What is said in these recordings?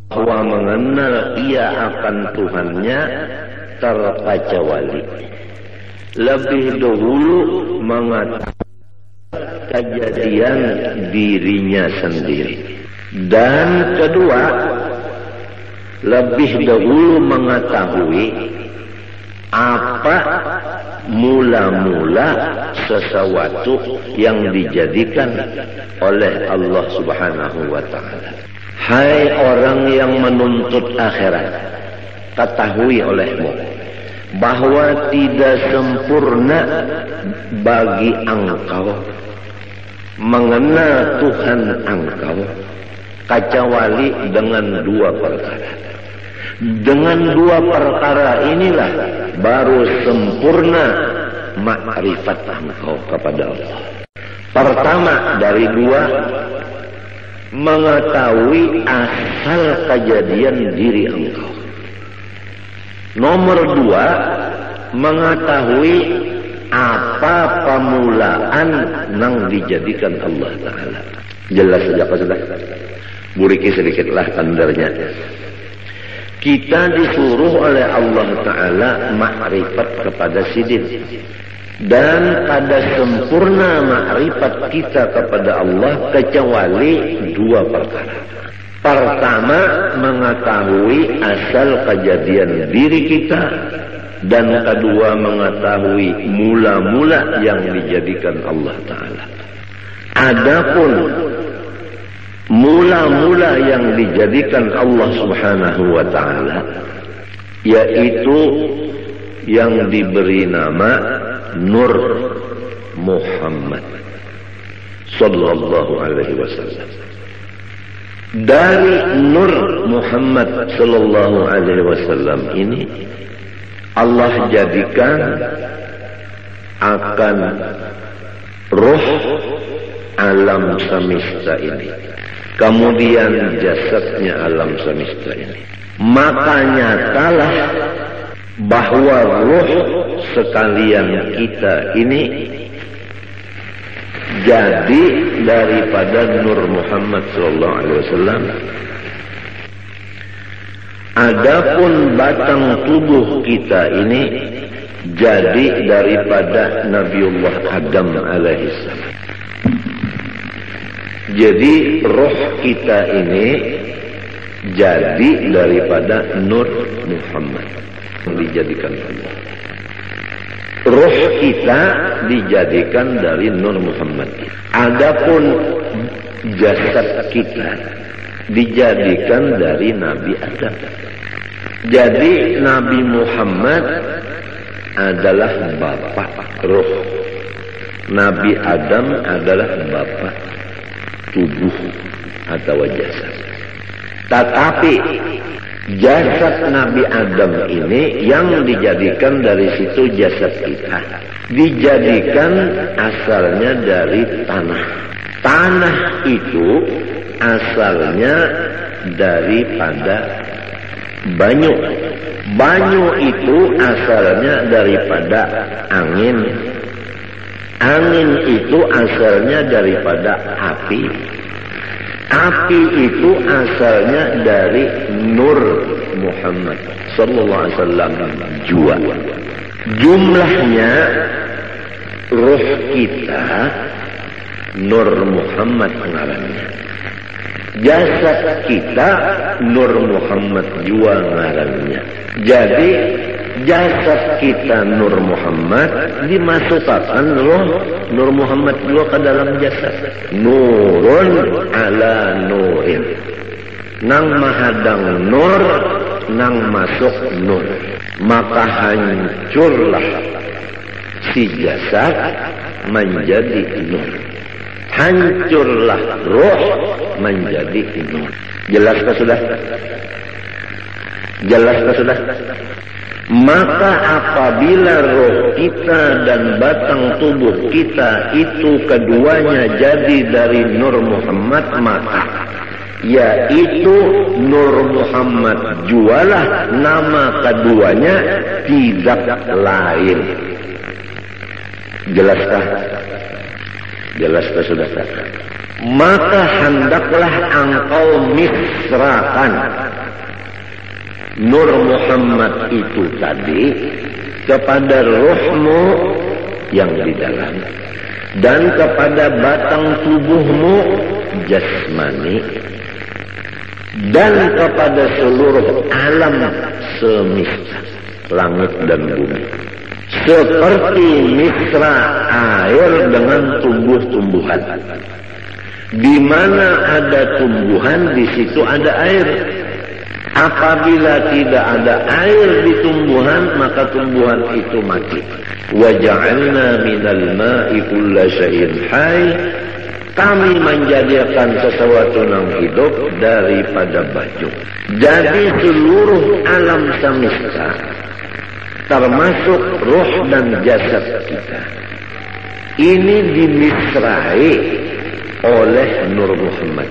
bahwa mengenal ia akan Tuhannya terkecuali. Lebih dahulu mengatakan kejadian dirinya sendiri, dan kedua lebih dahulu mengetahui apa mula-mula sesuatu yang dijadikan oleh Allah Subhanahu wa ta'ala. Hai orang yang menuntut akhirat, ketahui olehmu bahwa tidak sempurna bagi engkau mengenal Tuhan engkau kecuali dengan dua perkara. Dengan dua perkara inilah baru sempurna makrifat engkau kepada Allah. Pertama dari dua, mengetahui asal kejadian diri engkau. Nomor dua, mengetahui apa pemulaan yang dijadikan Allah Ta'ala. Jelas saja Pak Sudah. Buriki sedikitlah tandarnya. Kita disuruh oleh Allah Ta'ala makrifat kepada sidin. Dan pada sempurna makrifat kita kepada Allah kecuali dua perkara. Pertama, mengetahui asal kejadian diri kita, dan kedua mengetahui mula-mula yang dijadikan Allah Ta'ala. Adapun mula-mula yang dijadikan Allah Subhanahu wa ta'ala, yaitu yang diberi nama Nur Muhammad sallallahu alaihi wasallam. Dari Nur Muhammad sallallahu alaihi wasallam ini Allah jadikan akan roh alam semesta ini, kemudian jasadnya alam semesta ini. Maka nyatalah bahwa roh sekalian kita ini jadi daripada Nur Muhammad sallallahu alaihi wasallam. Adapun batang tubuh kita ini jadi daripada Nabiullah Adam alaihissalam. Jadi roh kita ini jadi daripada Nur Muhammad yang dijadikan Allah. Roh kita dijadikan dari Nur Muhammad. Adapun jasad kita dijadikan dari Nabi Adam. Jadi Nabi Muhammad adalah bapak roh, Nabi Adam adalah bapak tubuh atau jasad. Tetapi jasad Nabi Adam ini yang dijadikan dari situ jasad kita, dijadikan asalnya dari tanah. Tanah itu asalnya daripada banyu. Banyu itu asalnya daripada angin. Angin itu asalnya daripada api. Api itu asalnya dari Nur Muhammad sallallahu alaihi wasallam jua. Jumlahnya roh kita Nur Muhammad ngarannya. Jasad kita Nur Muhammad jua ngarannya. Jadi jasad kita Nur Muhammad dimasukkan roh Nur Muhammad juga ke dalam jasad. Nurun ala nurin. Nang mahadang nur, nang masuk nur. Maka hancurlah si jasad menjadi nur. Hancurlah roh menjadi nur. Jelaskah sudah? Jelaskah sudah? Maka apabila roh kita dan batang tubuh kita itu keduanya jadi dari Nur Muhammad, maka yaitu Nur Muhammad jualah nama keduanya, tidak lain. Jelaskah? Jelaskah sudah? Maka hendaklah engkau misrakan Nur Muhammad itu tadi kepada ruhmu yang di dalam dan kepada batang tubuhmu jasmani dan kepada seluruh alam semesta langit dan bumi, seperti misra air dengan tumbuh-tumbuhan. Di mana ada tumbuhan, di situ ada air. Apabila tidak ada air di tumbuhan, maka tumbuhan itu mati. Wa ja'alna minal ma'i kulla syai'in hayy. Kami menjadikan sesuatu yang hidup daripada baju. Jadi seluruh alam semesta, termasuk ruh dan jasad kita, ini dimisrai oleh Nur Muhammad.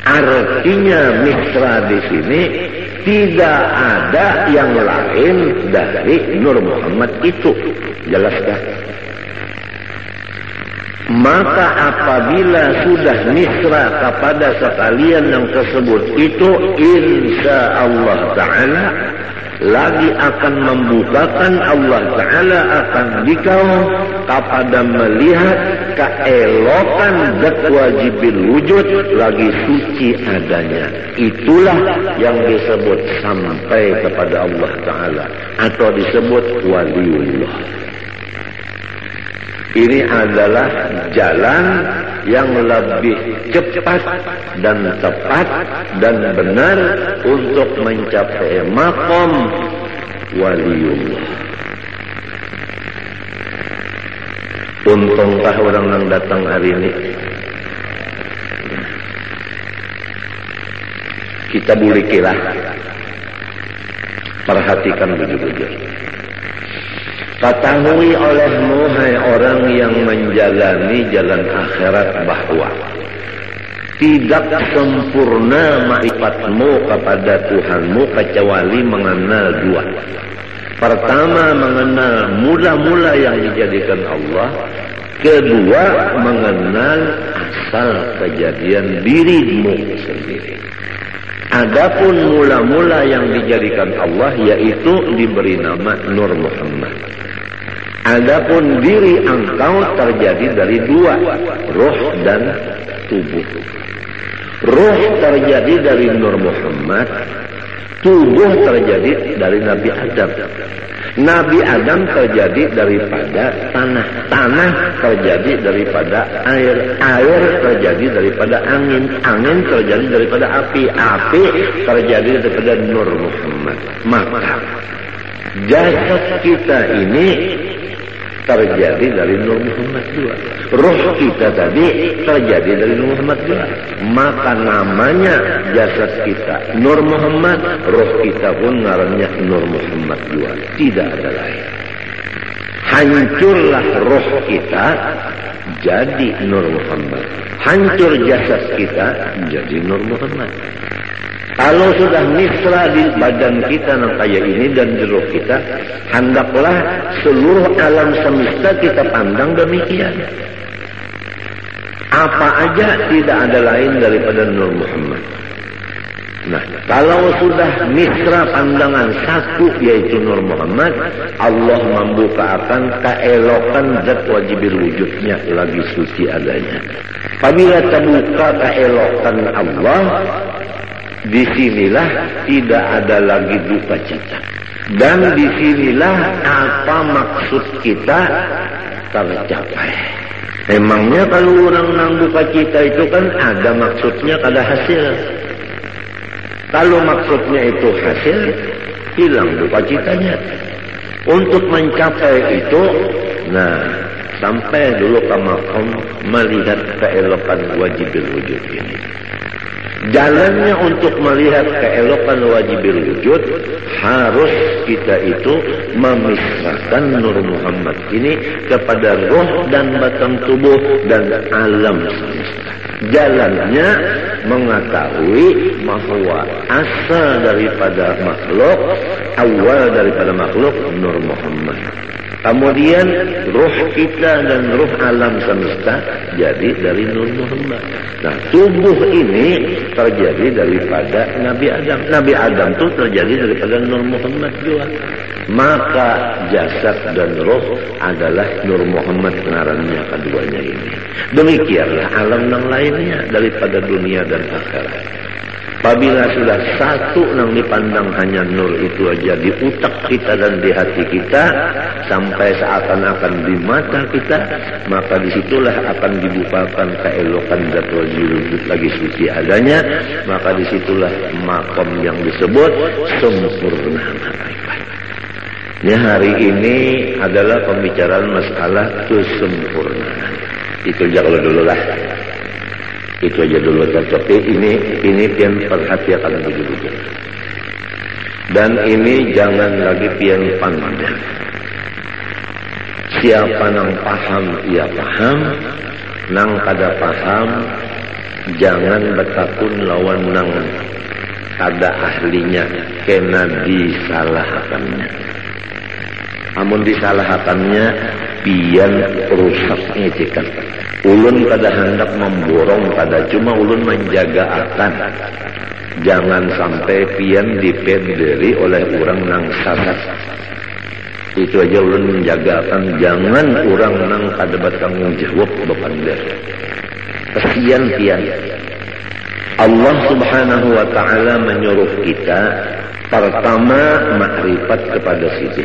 Artinya misra di sini tidak ada yang lain dari Nur Muhammad itu. Jelaskan? Maka apabila sudah misra kepada sekalian yang tersebut itu, insya Allah Ta'ala lagi akan membukakan, Allah Ta'ala akan dikau kepada melihat keelokan zat wajibil wujud lagi suci adanya. Itulah yang disebut sampai kepada Allah Ta'ala atau disebut waliullah. Ini adalah jalan yang lebih cepat dan tepat dan benar untuk mencapai maqam waliullah. Untungkah orang yang datang hari ini? Kita boleh kira, perhatikan betul-betul. Ketahui olehmu, hai orang yang menjalani jalan akhirat, bahwa tidak sempurna ma'rifatmu kepada Tuhanmu kecuali mengenal dua. Pertama, mengenal mula-mula yang dijadikan Allah. Kedua, mengenal asal kejadian dirimu sendiri. Adapun mula-mula yang dijadikan Allah, yaitu diberi nama Nur Muhammad. Adapun diri engkau terjadi dari dua, ruh dan tubuh. Ruh terjadi dari Nur Muhammad, tubuh terjadi dari Nabi Adam. Nabi Adam terjadi daripada tanah, tanah terjadi daripada air, air terjadi daripada angin, angin terjadi daripada api, api terjadi daripada Nur Muhammad. Maka jasad kita ini terjadi dari Nur Muhammad juga. Ruh kita tadi terjadi dari Nur Muhammad juga. Maka namanya jasad kita Nur Muhammad, ruh kita pun namanya Nur Muhammad juga. Tidak ada lain. Hancurlah ruh kita jadi Nur Muhammad. Hancur jasad kita jadi Nur Muhammad. Kalau sudah misra di badan kita yang kayak ini dan di ruh kita, hendaklah seluruh alam semesta kita pandang demikian. Apa aja tidak ada lain daripada Nur Muhammad. Nah, kalau sudah misra pandangan satu yaitu Nur Muhammad, Allah membukakan keelokan zat wajibil wujudnya lagi suci adanya. Apabila terbuka keelokan Allah, disinilah tidak ada lagi duka cita. Dan disinilah apa maksud kita tercapai. Memangnya kalau orang nang duka cita itu kan ada maksudnya, ada hasil. Kalau maksudnya itu hasil, hilang duka citanya. Untuk mencapai itu, nah, sampai dulu ke maqam melihat keelokan wajibil wujud ini. Jalannya untuk melihat keelokan wajibil wujud, harus kita itu memisahkan Nur Muhammad ini kepada roh dan batang tubuh dan alam semesta. Jalannya mengetahui bahwa asal daripada makhluk, awal daripada makhluk Nur Muhammad. Kemudian ruh kita dan ruh alam semesta jadi dari Nur Muhammad. Nah, tubuh ini terjadi daripada Nabi Adam. Nabi Adam itu terjadi daripada Nur Muhammad juga. Maka jasad dan roh adalah Nur Muhammad ngarannya keduanya ini. Demikianlah alam yang lainnya daripada dunia dan akhirat. Apabila sudah satu yang dipandang hanya nur itu aja di utak kita dan di hati kita, sampai seakan-akan di mata kita, maka disitulah akan dibukakan keelokan zat wujud lagi suci adanya, maka disitulah makom yang disebut sempurna makrifat. Ya, hari ini adalah pembicaraan masalah kesempurnaan. Itu jauh dulu lah. Itu aja dulu, tapi ini pian perhatikan begitu. Dan ini jangan lagi pian pandang. Siapa nang paham ia paham, nang kada paham jangan betakun lawan nang kada ahlinya, kena disalahkannya. Amun disalahkannya pian rusaknya cikan. Ulun kada hendak memborong, kada cuma ulun menjaga akan jangan sampai pian dipederi oleh orang nang salah. Itu aja ulun menjaga akan jangan orang nang kada bertanggung jawab bepander. Kesian pian. Allah Subhanahu wa taala menyuruh kita pertama makrifat kepada sisi.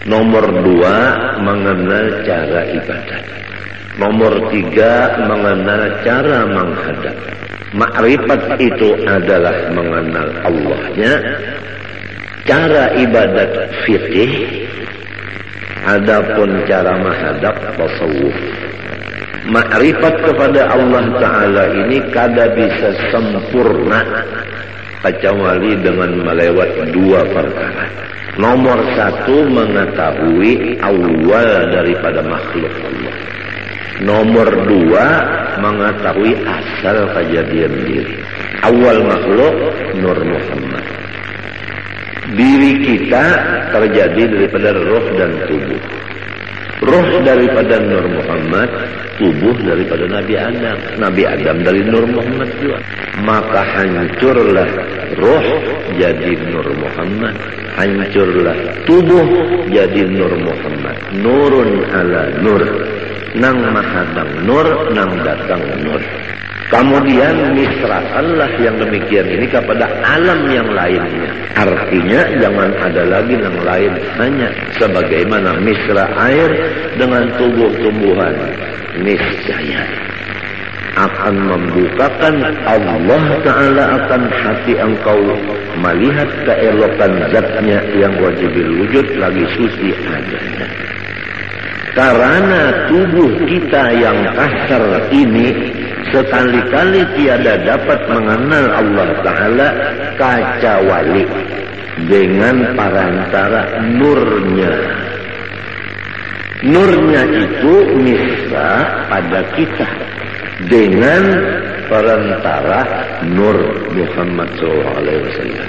Nomor 2 mengenal cara ibadat. Nomor 3 mengenal cara menghadap. Makrifat itu adalah mengenal Allahnya. Cara ibadat fikih. Adapun cara menghadap tasawuf. Makrifat kepada Allah Ta'ala ini kada bisa sempurna kecuali dengan melewati 2 perkara. Nomor 1 mengetahui awal daripada makhluk Allah. Nomor 2 mengetahui asal kejadian diri. Awal makhluk Nur Muhammad. Diri kita terjadi daripada roh dan tubuh. Roh daripada Nur Muhammad, tubuh daripada Nabi Adam. Nabi Adam dari Nur Muhammad juga. Maka hancurlah roh jadi Nur Muhammad. Hancurlah tubuh jadi Nur Muhammad. Nurun ala nur. Nang mahadang nur, nang datang nur. Kemudian misrakanlah yang demikian ini kepada alam yang lainnya. Artinya jangan ada lagi yang lain, hanya sebagaimana misra air dengan tumbuh-tumbuhan. Niscaya akan membukakan Allah Ta'ala akan hati engkau melihat keelokan zatnya yang wajibil wujud lagi suci adanya. Karena tubuh kita yang kasar ini sekali-kali tiada dapat mengenal Allah Ta'ala kecuali dengan perantara nurnya. Nurnya itu misra pada kita dengan perantara Nur Muhammad SAW.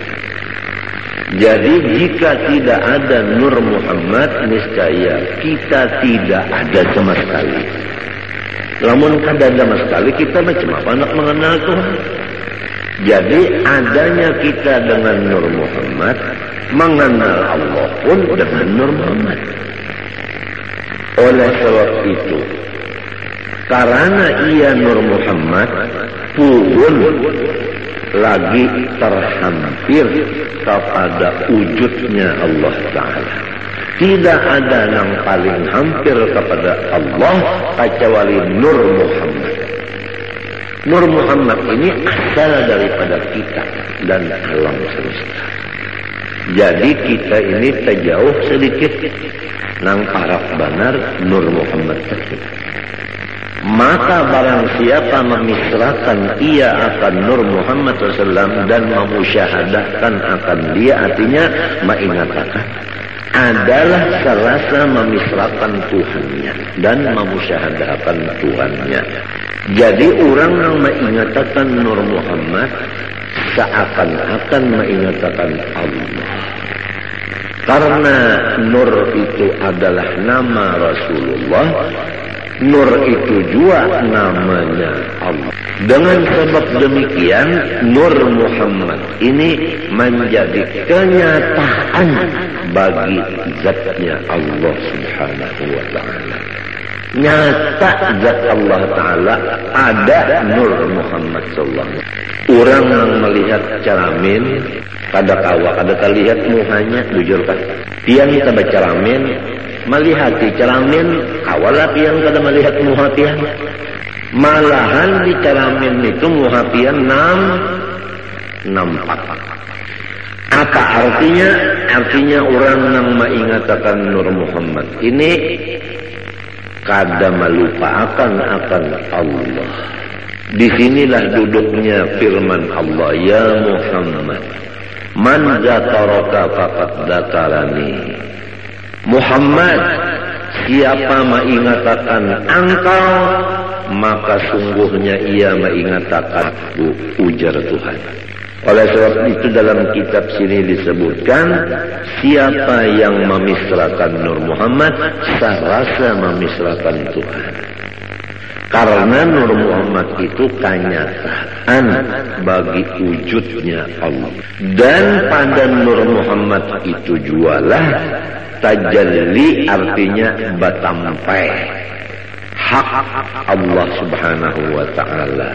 Jadi jika tidak ada Nur Muhammad, niscaya kita tidak ada sama sekali. Namun kada ada sama sekali, kita macam apa nak mengenal Tuhan? Jadi adanya kita dengan Nur Muhammad, mengenal Allah pun dengan Nur Muhammad. Oleh sebab itu, karena ia Nur Muhammad pun lagi terhampir kepada wujudnya Allah Ta'ala. Tidak ada yang paling hampir kepada Allah kecuali Nur Muhammad. Nur Muhammad ini asal daripada kita dan alam semesta. Jadi kita ini terjauh sedikit nang harap benar Nur Muhammad tersebut. Maka barang siapa memisrakan ia akan Nur Muhammad SAW dan memusyahadahkan akan dia, artinya mengatakan adalah serasa memisrakan Tuhannya dan memusyahadahkan Tuhannya. Jadi orang yang mengatakan Nur Muhammad seakan-akan mengatakan Allah. Karena Nur itu adalah nama Rasulullah, Nur itu juga namanya Allah. Dengan sebab demikian, Nur Muhammad ini menjadi kenyataan bagi zatnya Allah Subhanahu wa ta'ala. Nyata zat Allah Ta'ala ada Nur Muhammad sallallahu alaihi wasallam. Orang yang melihat ceramin kada kawa, kada terlihat muhanya, bujur kan? Tiang kita berceramin, melihat di ceramin, kawalah tiang kada melihat muha tiang. Malahan di ceramin itu muha tiang nampak. Apa artinya? Artinya orang yang mengatakan Nur Muhammad ini kada melupakan akan Allah. Disinilah duduknya firman Allah, ya Muhammad, man zakaraka faqad zakarani. Muhammad, siapa mengatakan engkau, maka sungguhnya ia mengatakan aku, ujar Tuhan. Oleh sebab itu dalam kitab sini disebutkan, siapa yang memisrakan Nur Muhammad, serasa memisrakan Tuhan. Karena Nur Muhammad itu kenyataan bagi wujudnya Allah. Dan pada Nur Muhammad itu jualah tajalli, artinya batampai hak Allah Subhanahu wa ta'ala.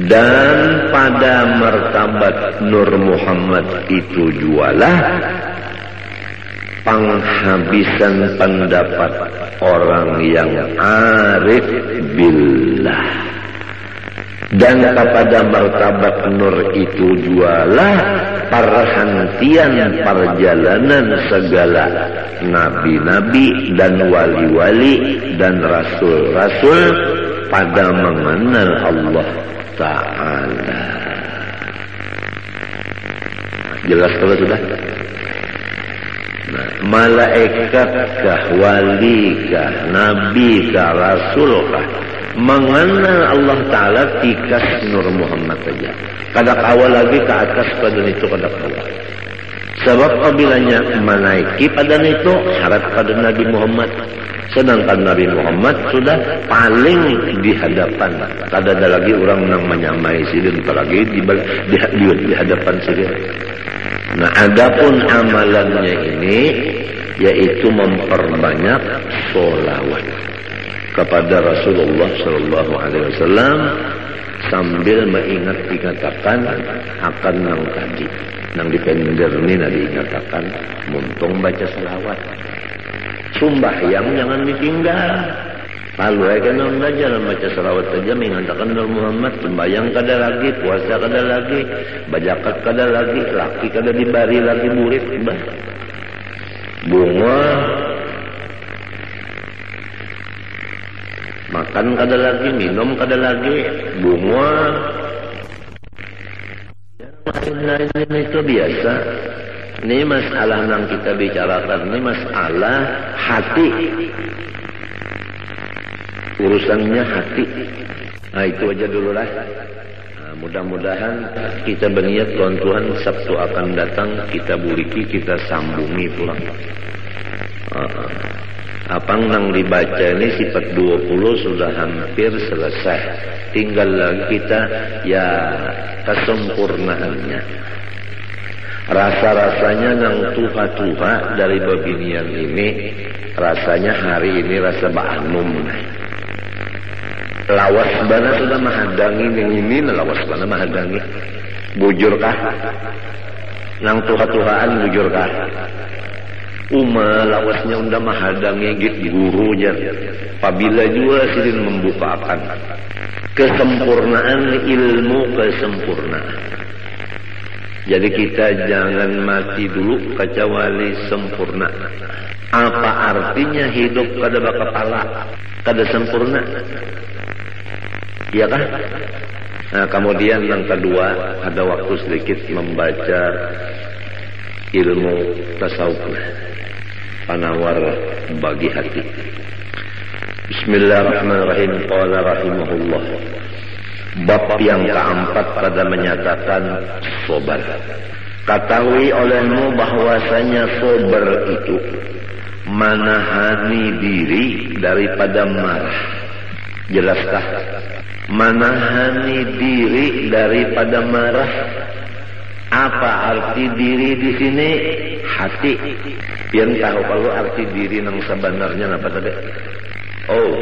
Dan pada martabat Nur Muhammad itu jualah penghabisan pendapat orang yang arif billah. Dan kepada martabat Nur itu jualah perhentian perjalanan segala nabi-nabi dan wali-wali dan rasul-rasul pada mengenal Allah Ta'ala. Jelas kalau sudah? Nah, malaikatkah, walikah, nabikah, rasulkah, mengenal Allah Ta'ala tikas Nur Muhammad saja. Kada kawal lagi ke atas pada itu kada kawal. Sebab apabila menaiki pada itu syarat pada Nabi Muhammad. Sedangkan Nabi Muhammad sudah paling di hadapan. Kada ada lagi orang yang menyamai sidin, apalagi di hadapan sidin. Nah, adapun amalannya ini yaitu memperbanyak sholawat kepada Rasulullah Sallallahu Alaihi Wasallam sambil mengingat dikatakan akan nang tadi, nang dipender ini nadi dikatakan muntung baca sholawat. Sumbahyang jangan ditinggal. Lalu aja nang belajar baca sholawat saja mengatakan Nur Muhammad. Sembahyang kada lagi, puasa kada lagi, bajakat kada lagi, laki kada dibari lagi murid. Bunga makan kada lagi, minum kada lagi, bunga. Lain-lain itu biasa. Ini masalah yang kita bicarakan, ini masalah hati. Urusannya hati. Nah, itu aja dulu lah. Nah, mudah-mudahan kita berniat Tuhan Sabtu akan datang kita buriki, kita sambungi pulang. Apang nang dibaca ini sifat 20 sudah hampir selesai. Tinggal lagi kita ya kesempurnaannya. Rasa-rasanya nang tuha-tuha dari babinian ini, rasanya hari ini rasa ba'anum. Lawas bana sudah mahadangi yang ini, lawas bana mahadangi. Bujurkah? Nang tuha-tuhaan bujurkah? Lawasnya unda mahadangi git guru jar. Apabila juga sidin membukakan kesempurnaan ilmu, kesempurnaan. Jadi kita jangan mati dulu kecuali sempurna. Apa artinya hidup kada bakapala, kada sempurna? Iya kan? Nah, kemudian yang kedua, ada waktu sedikit membaca ilmu tasawuf, penawar bagi hati. Bismillahirrahmanirrahim. Qala rahimahullah. Bab yang keempat pada menyatakan sobar. Ketahui olehmu bahwasanya sabar itu menahani diri daripada marah. Jelaskah? Menahani diri daripada marah. Apa arti diri di sini? Hati. Yang tahu kalau arti diri yang sebenarnya apa tadi? Oh,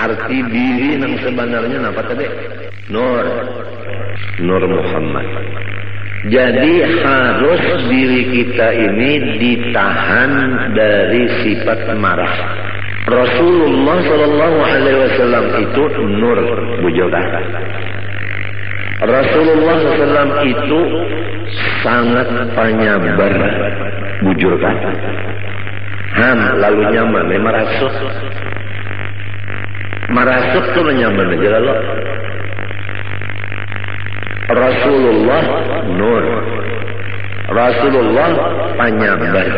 arti diri yang sebenarnya apa tadi? Nur Muhammad. Jadi harus diri kita ini ditahan dari sifat marah. Rasulullah Shallallahu Alaihi Wasallam itu nur, bujodah. Rasulullah SAW itu sangat penyabar, bujur kan? Lalu nyaman, marasuk tuh nyaman aja lalu. Rasulullah nur, Rasulullah penyabar,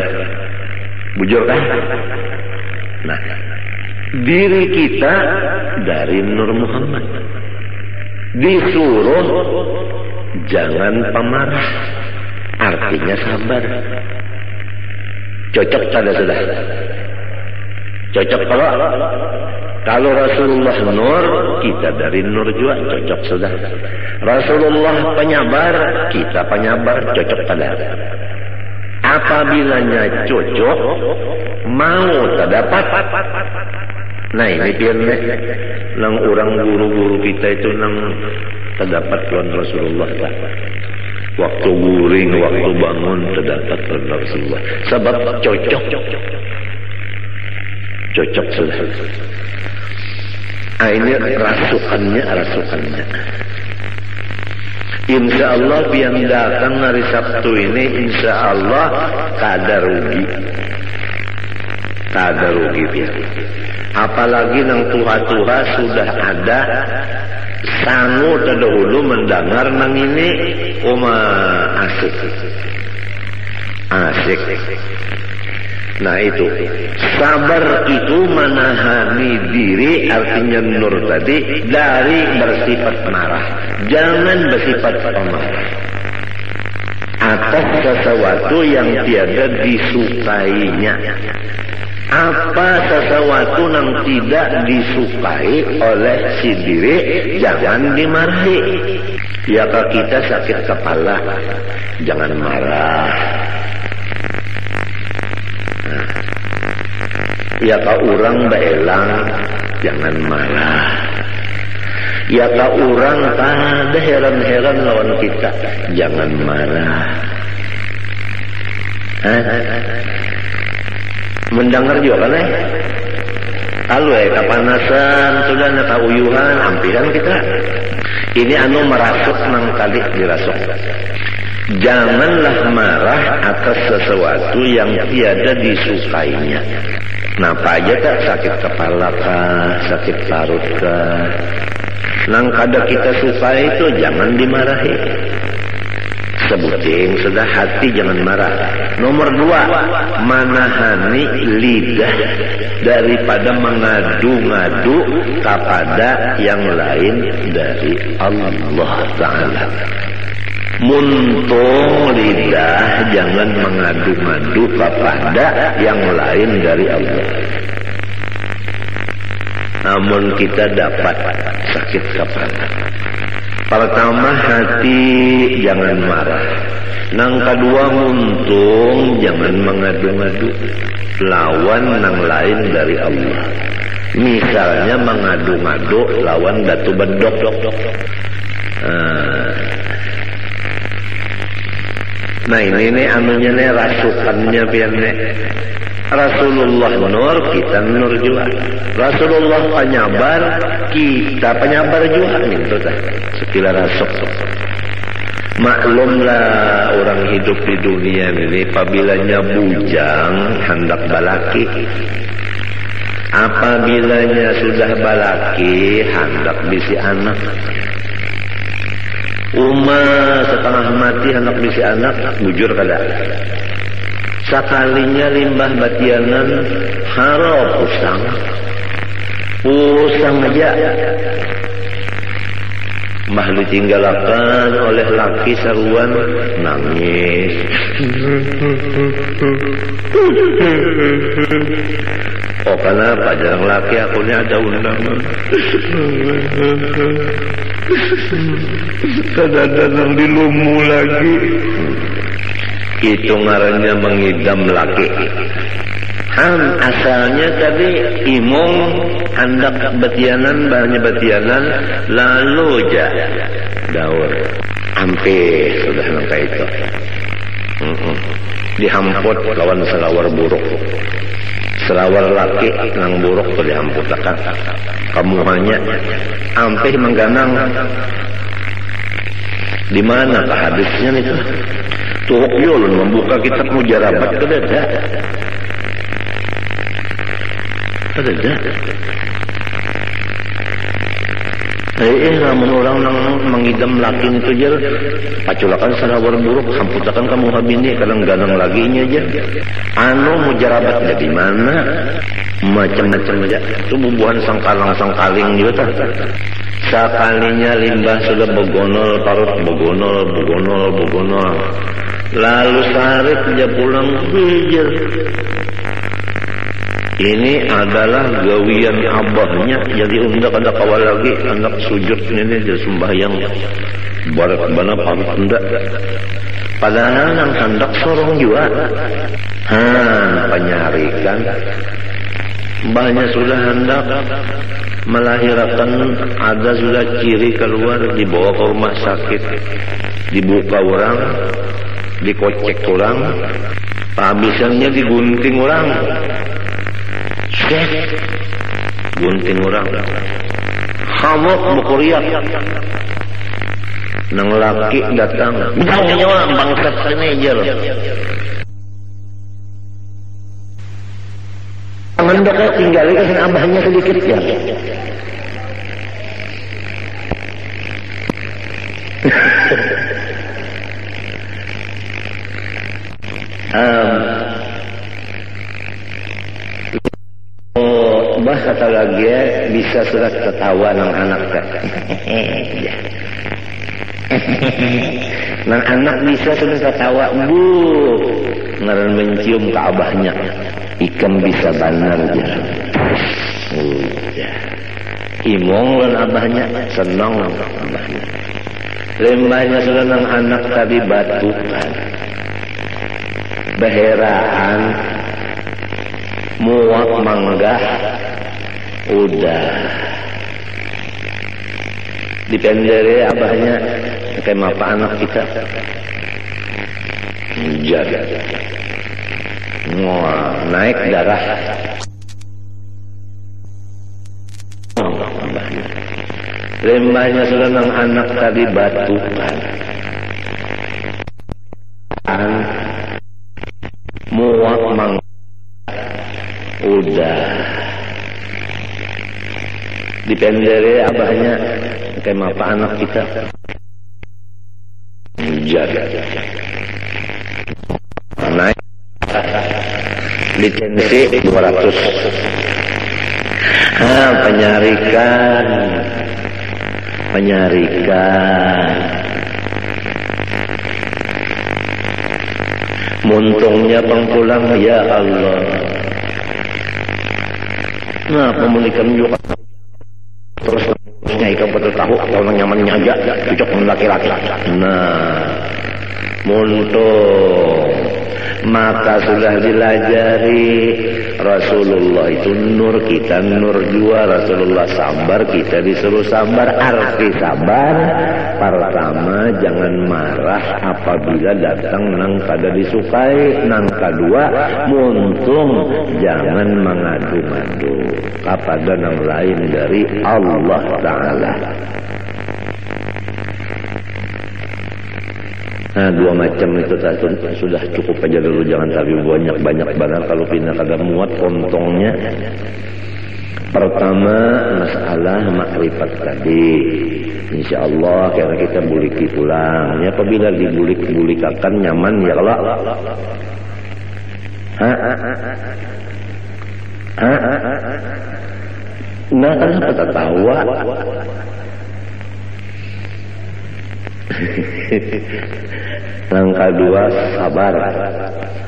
bujur kan? Nah, diri kita dari Nur Muhammad. Disuruh jangan pemarah, artinya sabar. Cocok pada sudah. Cocok kalau Rasulullah nur, kita dari nur juga cocok sudah. Rasulullah penyabar, kita penyabar, cocok pada. Apabila cocok, mau terdapat. Nah ini biarnya nang orang guru-guru kita itu nang terdapat lawan Rasulullah tak. Waktu guring, waktu bangun terdapat lawan Rasulullah. Sebab cocok sudah. Ini rasukannya. Insya Allah yang datang hari Sabtu ini, insya Allah kada rugi biar. Apalagi nang tuha-tuha sudah ada sangu terdahulu mendengar nang ini asik. Nah itu sabar itu menahani diri, artinya nur tadi, dari bersifat marah. Jangan bersifat pemarah atas sesuatu yang tiada disukainya. Apa sesuatu yang tidak disukai oleh si diri, jangan dimarahi. Ya kalau kita sakit kepala, jangan marah. Ya kalau orang beelang, jangan marah. Ya kalau orang ada heran-heran lawan kita, jangan marah. Mendengar juga kan kalau kepanasan sudah natauyuhan ampiran kita ini merasuk nang kali dirasuk. Janganlah marah atas sesuatu yang tiada disukainya. Napa aja tak, sakit kepala kah, sakit parut kah, nang kada kita suka itu jangan dimarahi. Sebuting sudah hati jangan marah. Nomor 2, menahani lidah daripada mengadu-ngadu kepada yang lain dari Allah Ta'ala. Muntung lidah jangan mengadu-ngadu kepada yang lain dari Allah. Namun kita dapat sakit kepala. Pertama, hati jangan marah. Nang kedua, muntung jangan mengadu-ngadu lawan nang lain dari Allah. Misalnya mengadu-ngadu lawan datu bedok. Nah ini anunya nih, rasukannya biarnya. Rasulullah nur, kita nur juga. Rasulullah penyabar, kita penyabar juga. Itu dah sekila rasuk. Maklumlah orang hidup di dunia ini, apabila bujang hendak balaki, apabila sudah balaki hendak bisi anak. Setengah mati hendak bisi anak, bujur kada. Sekalinya limbah batianan harap pusang aja. mah ditinggalakan oleh laki saruan nangis. Oh kenapa jarang laki aku ini ada undangan. Kadang-kadang dilumu lagi. Itu ngarannya mengidam laki. Asalnya tadi imong hendak betianan banyak betianan lalu aja daur hampir sudah sampai itu dihamput lawan selawar buruk selawar laki nang buruk tuh dihamputakan kamu hanya hampir mengganang di mana hadisnya itu turuk yulun membuka kitab mujarabat kedada ada. Namun orang mengidam laki itu aja, paculakan salawar buruk, hamputakan kamu habini, kadang ganang lagi ini aja. Mujarabat dari mana? Macam-macam aja. Itu bubuhan sangkaling juga tak. Sekalinya limbah sudah begonol, parut begonol. Lalu sehari dia pulang hijau. Ini adalah gawian abahnya. Jadi undak ada kawal lagi anak sujud ini dia sembahyang barat bana parut undak. Padahal nang hendak sorong juga. Penyarikan. Mbahnya sudah hendak melahirkan, ada sudah ciri keluar, dibawa ke rumah sakit, dibuka orang, dikocek orang, habisannya digunting orang. Gunting orang hamuk bukuriak nang laki datang nyawa bangsat sini aja loh mendeknya tinggal kasih abahnya sedikit ya Bah kata lagi bisa sudah ketawa nang anak nang anak bisa sudah ketawa bu ngaran mencium ke abahnya ikam bisa banar aja imong lan abahnya senang abahnya lembahnya sudah nang anak tadi batukan beheraan muak manggah udah dipendere abahnya kayak apa anak kita jaga naik darah lembahnya sudah nang anak tadi batukan muak manggah udah dipendere abahnya kayak apa anak kita jaga naik lisensi 200 penyarikan muntungnya pengpulang ya Allah. Nah, pemulikan juga terus ikan betul tahu atau nyamannya aja cocok dengan laki-laki. Nah, muntung maka sudah dilajari Rasulullah itu nur, kita nur juga. Rasulullah sabar, kita disuruh sabar. Arti sabar pertama jangan marah apabila datang nang kada disukai, nang kedua muntung jangan mengadu-madu kepada nang lain dari Allah Ta'ala. Nah, dua macam itu sudah cukup aja dulu, jangan terlalu banyak banget kalau pindah kagak muat kontongnya. Pertama masalah makrifat tadi, insya Allah karena kita buliki pulang ya, apabila dibulik-bulikakan nyaman ya kalau nah kenapa tertawa Langkah dua, sabar.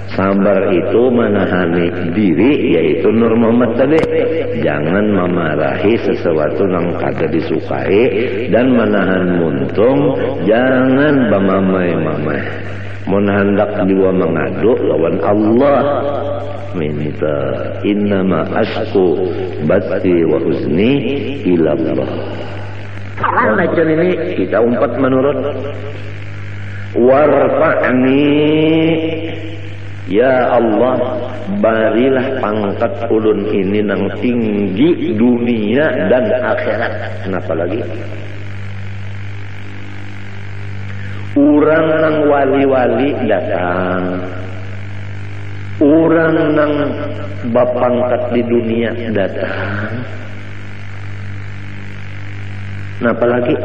Sabar itu menahani diri, yaitu Nur Muhammad tadi. Jangan memarahi sesuatu yang kada disukai dan menahan muntung. Jangan bamamai-mamai. Mun hendak jiwa mengadu lawan Allah. Minta innama asku bati wa huzni ilallah. Bacaan ini kita umpat menurut warfa'ni ya Allah, barilah pangkat ulun ini nang tinggi dunia dan akhirat. Kenapa lagi? Urang nang wali-wali datang, urang nang bapangkat di dunia datang. Kenapa lagi?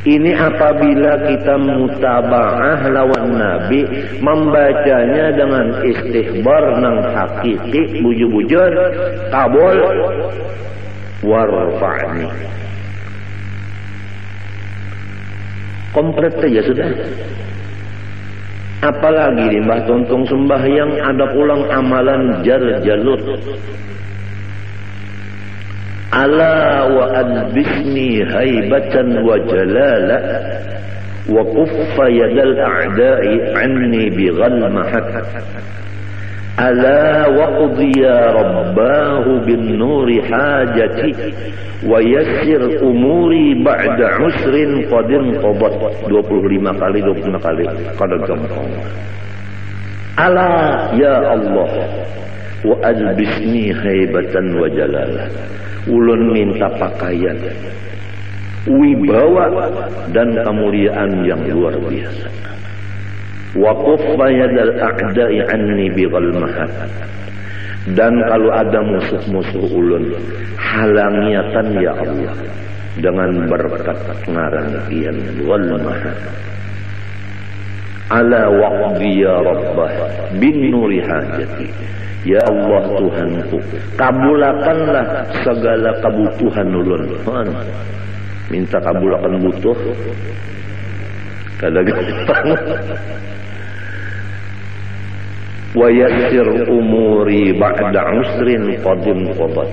Ini apabila kita mutaba'ah lawan Nabi, membacanya dengan istihbar nang hakiki, bujur-bujur, kabul, warfa'ni. Komplit saja sudah. Apalagi di Mbah Tontong sembahyang ada pulang amalan jar-jalut. Ala wa adbisni haibatan wa jalala wa kuffa yadal a'da'i anni bighalmahat. Ala waqdiya rabbahu bin nuri hajati wa yassir umuri ba'da usrin qadin qabat. 25 kali kada gampang. Ala ya Allah wa adbisni haibatan wa jalala. Ulun minta pakaian wibawa dan kemuliaan yang luar biasa. Wa kuffa yadal a'da'i anni bighalmahat. Dan kalau ada musuh-musuh ulun, halangiatan ya Allah dengan berkat ngarangian ghalmahat. Ala waqdi ya rabbah bin nuri hajati. Ya Allah Tuhanku, kabulakanlah segala kebutuhan ulun. Minta kabulakan butuh kada gampang. Wa yassir umuri ba'da usrin qadin qadat.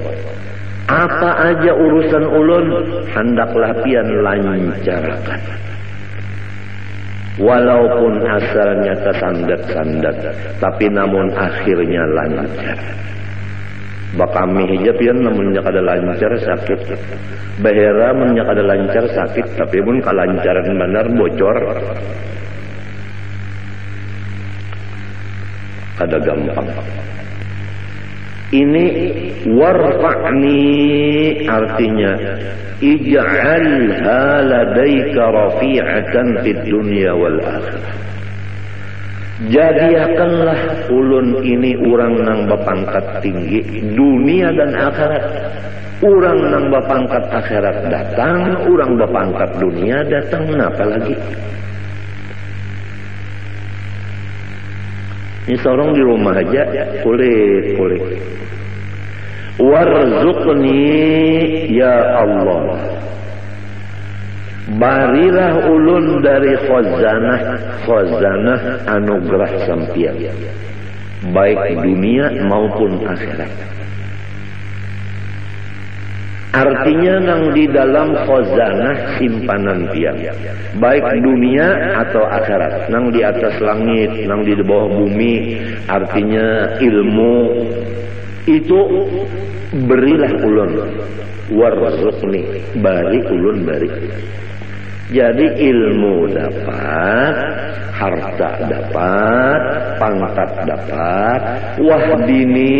Apa aja urusan ulun hendaklah pian lancarkan. Walaupun asalnya tersandat-sandat, tapi namun akhirnya lancar. Bakami hijab ya namun kada lancar sakit. Bahera mun kada lancar sakit, tapi pun kalancaran benar bocor. Kada gampang. Ini warfa'ni artinya ij'alha ladaika rafi'atan fid dunya wal akhirah. Jadikanlah ulun ini urang nang bapangkat tinggi dunia dan akhirat. Urang nang bapangkat akhirat datang, urang bapangkat dunia datang, napa lagi? Ini seorang di rumah aja kulit. Warzuqni ya Allah, barilah ulun dari khazanah anugerah sampian, baik dunia maupun akhirat. Artinya nang di dalam khazanah simpanan pian, baik dunia atau akhirat, nang di atas langit, nang di bawah bumi. Artinya ilmu itu berilah ulun, warzuqni, bari ulun bari. Jadi ilmu dapat, harta dapat, pangkat dapat, wahdini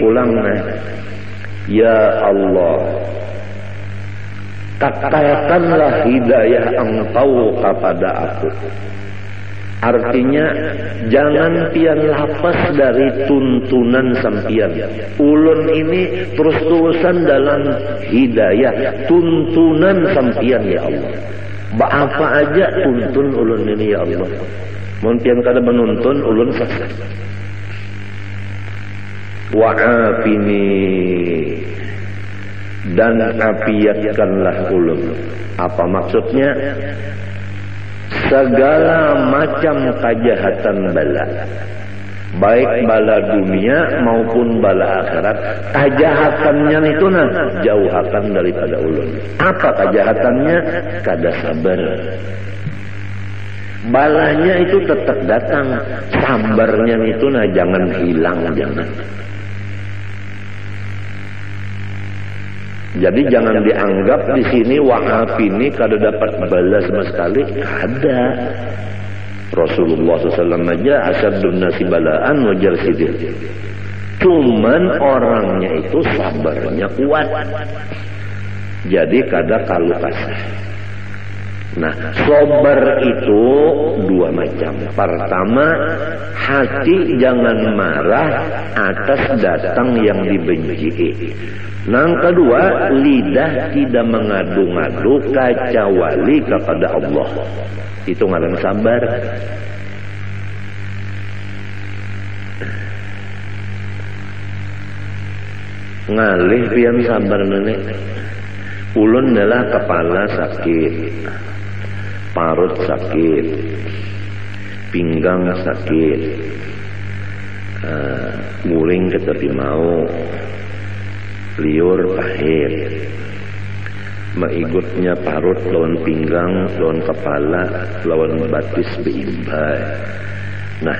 ulangna. Ya Allah, katakanlah hidayah Engkau kepada aku. Artinya jangan pian lapas dari tuntunan sampian. Ulun ini terus-terusan dalam hidayah, tuntunan sampian ya Allah. Apa aja tuntun ulun ini ya Allah. Mun pian kada menuntun ulun sesat. Wa'afini dan afiatkanlah ulun. Apa maksudnya? Segala macam kejahatan bala, baik bala dunia maupun bala akhirat, kejahatannya itu jauhakan daripada ulun. Apa kejahatannya? Kada sabar. Balanya itu tetap datang, sabarnya itu jangan hilang, jangan. Jadi jangan dianggap di sini wa'afini kada dapat bala sama sekali. Ada. Rasulullah SAW aja asyadun nasi balaan wajar sidir. Cuman orangnya itu sabarnya kuat. Jadi kada kalu kasih. Nah, sabar itu dua macam. Pertama, hati jangan marah atas datang yang dibenci. Yang kedua, lidah tidak mengadu-ngadu kecuali kepada Allah. Itu ngaran sabar. Ngalih pian sabar nenek. Ulun adalah kepala sakit, parut sakit, pinggang sakit, guling ke tepi mau, liur pahit, maigutnya parut lawan pinggang, lawan kepala, lawan batis beimbai. Nah,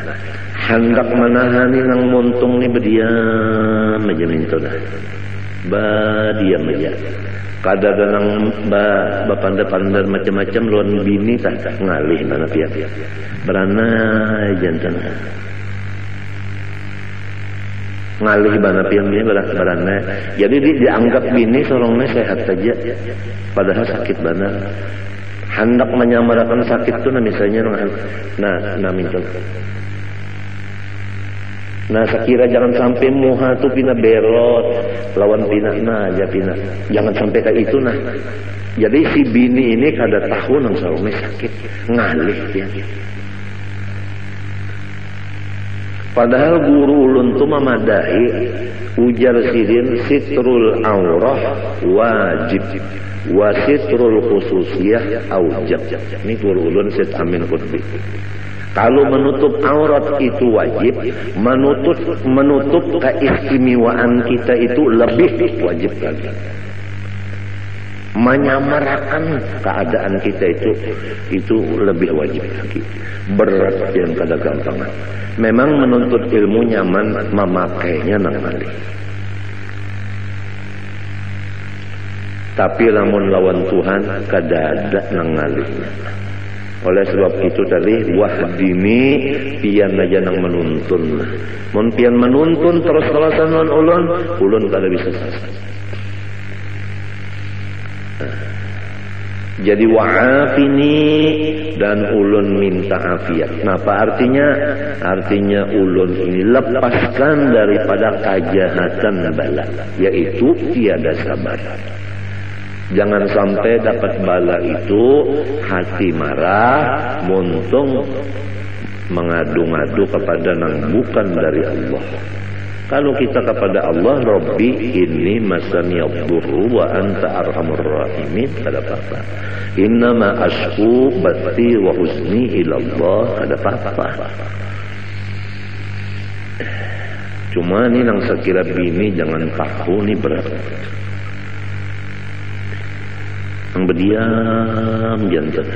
hendak menahani nang montung ni berdiam aja mintuna, diam aja. Kadang-kadang bapandar-pandar macam-macam lawan bini tak ngalih mana pihak beranai jantan ngalih mana pihak bini beranai. Jadi dianggap bini sorongnya sehat saja padahal sakit benar. Hendak menyamarakan sakit tu misalnya nah minta. Nah, sekira jangan sampai muha tu pina berot lawan pina aja pina. Jangan sampai kayak itu nah. Jadi si bini ini kada tahu nang sarungnya sakit, ngalih dia. Padahal guru ulun tu memadahi ujar sidin sitrul aurah wajib wa sitrul khususiyah aujab. Ini guru ulun Syed Amin Qutbi. Kalau menutup aurat itu wajib, menutup keistimewaan kita itu lebih wajib lagi. Menyamarakan keadaan kita itu lebih wajib lagi. Berat yang kada gampang. Memang menuntut ilmu nyaman, memakainya nang malih. Tapi lamun lawan Tuhan kada ada nang malihnya. Oleh sebab itu tadi wahdini pian aja nang menuntun. Mun pian menuntun terus kalasan ulun kada bisa selesai. Jadi wa'afini dan ulun minta afiat. Nah, apa artinya? Artinya ulun ini lepaskan daripada kejahatan bala, yaitu tiada sabar. Jangan sampai dapat bala itu hati marah, muntung mengadu-ngadu kepada nang bukan dari Allah. Kalau kita kepada Allah, Rabbi inni masaniyadurru wa anta arhamur rahimin, kada apa-apa. Innama ashku bati wa huzni ilallah, kada apa-apa. Cuma ni nang sekira bini jangan tahu ni berat. Yang berdiam jantan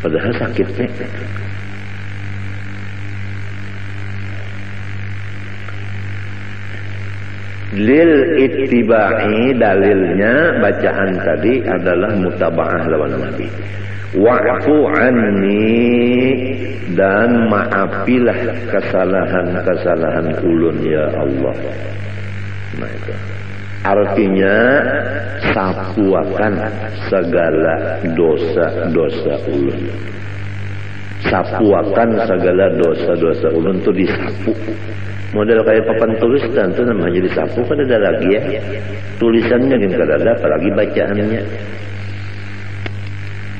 padahal sakitnya. Lil ittiba'i, dalilnya bacaan tadi adalah mutaba'ah lawan Nabi. Wa'fu anni, dan maafilah kesalahan-kesalahan ulun ya Allah. Nah itu artinya sapuakan segala dosa-dosa ulun. Sapuakan segala dosa-dosa ulun itu disapu. Model kayak papan tulisan itu namanya disapu, kan ada lagi ya. Tulisannya kan kada ada, apalagi bacaannya.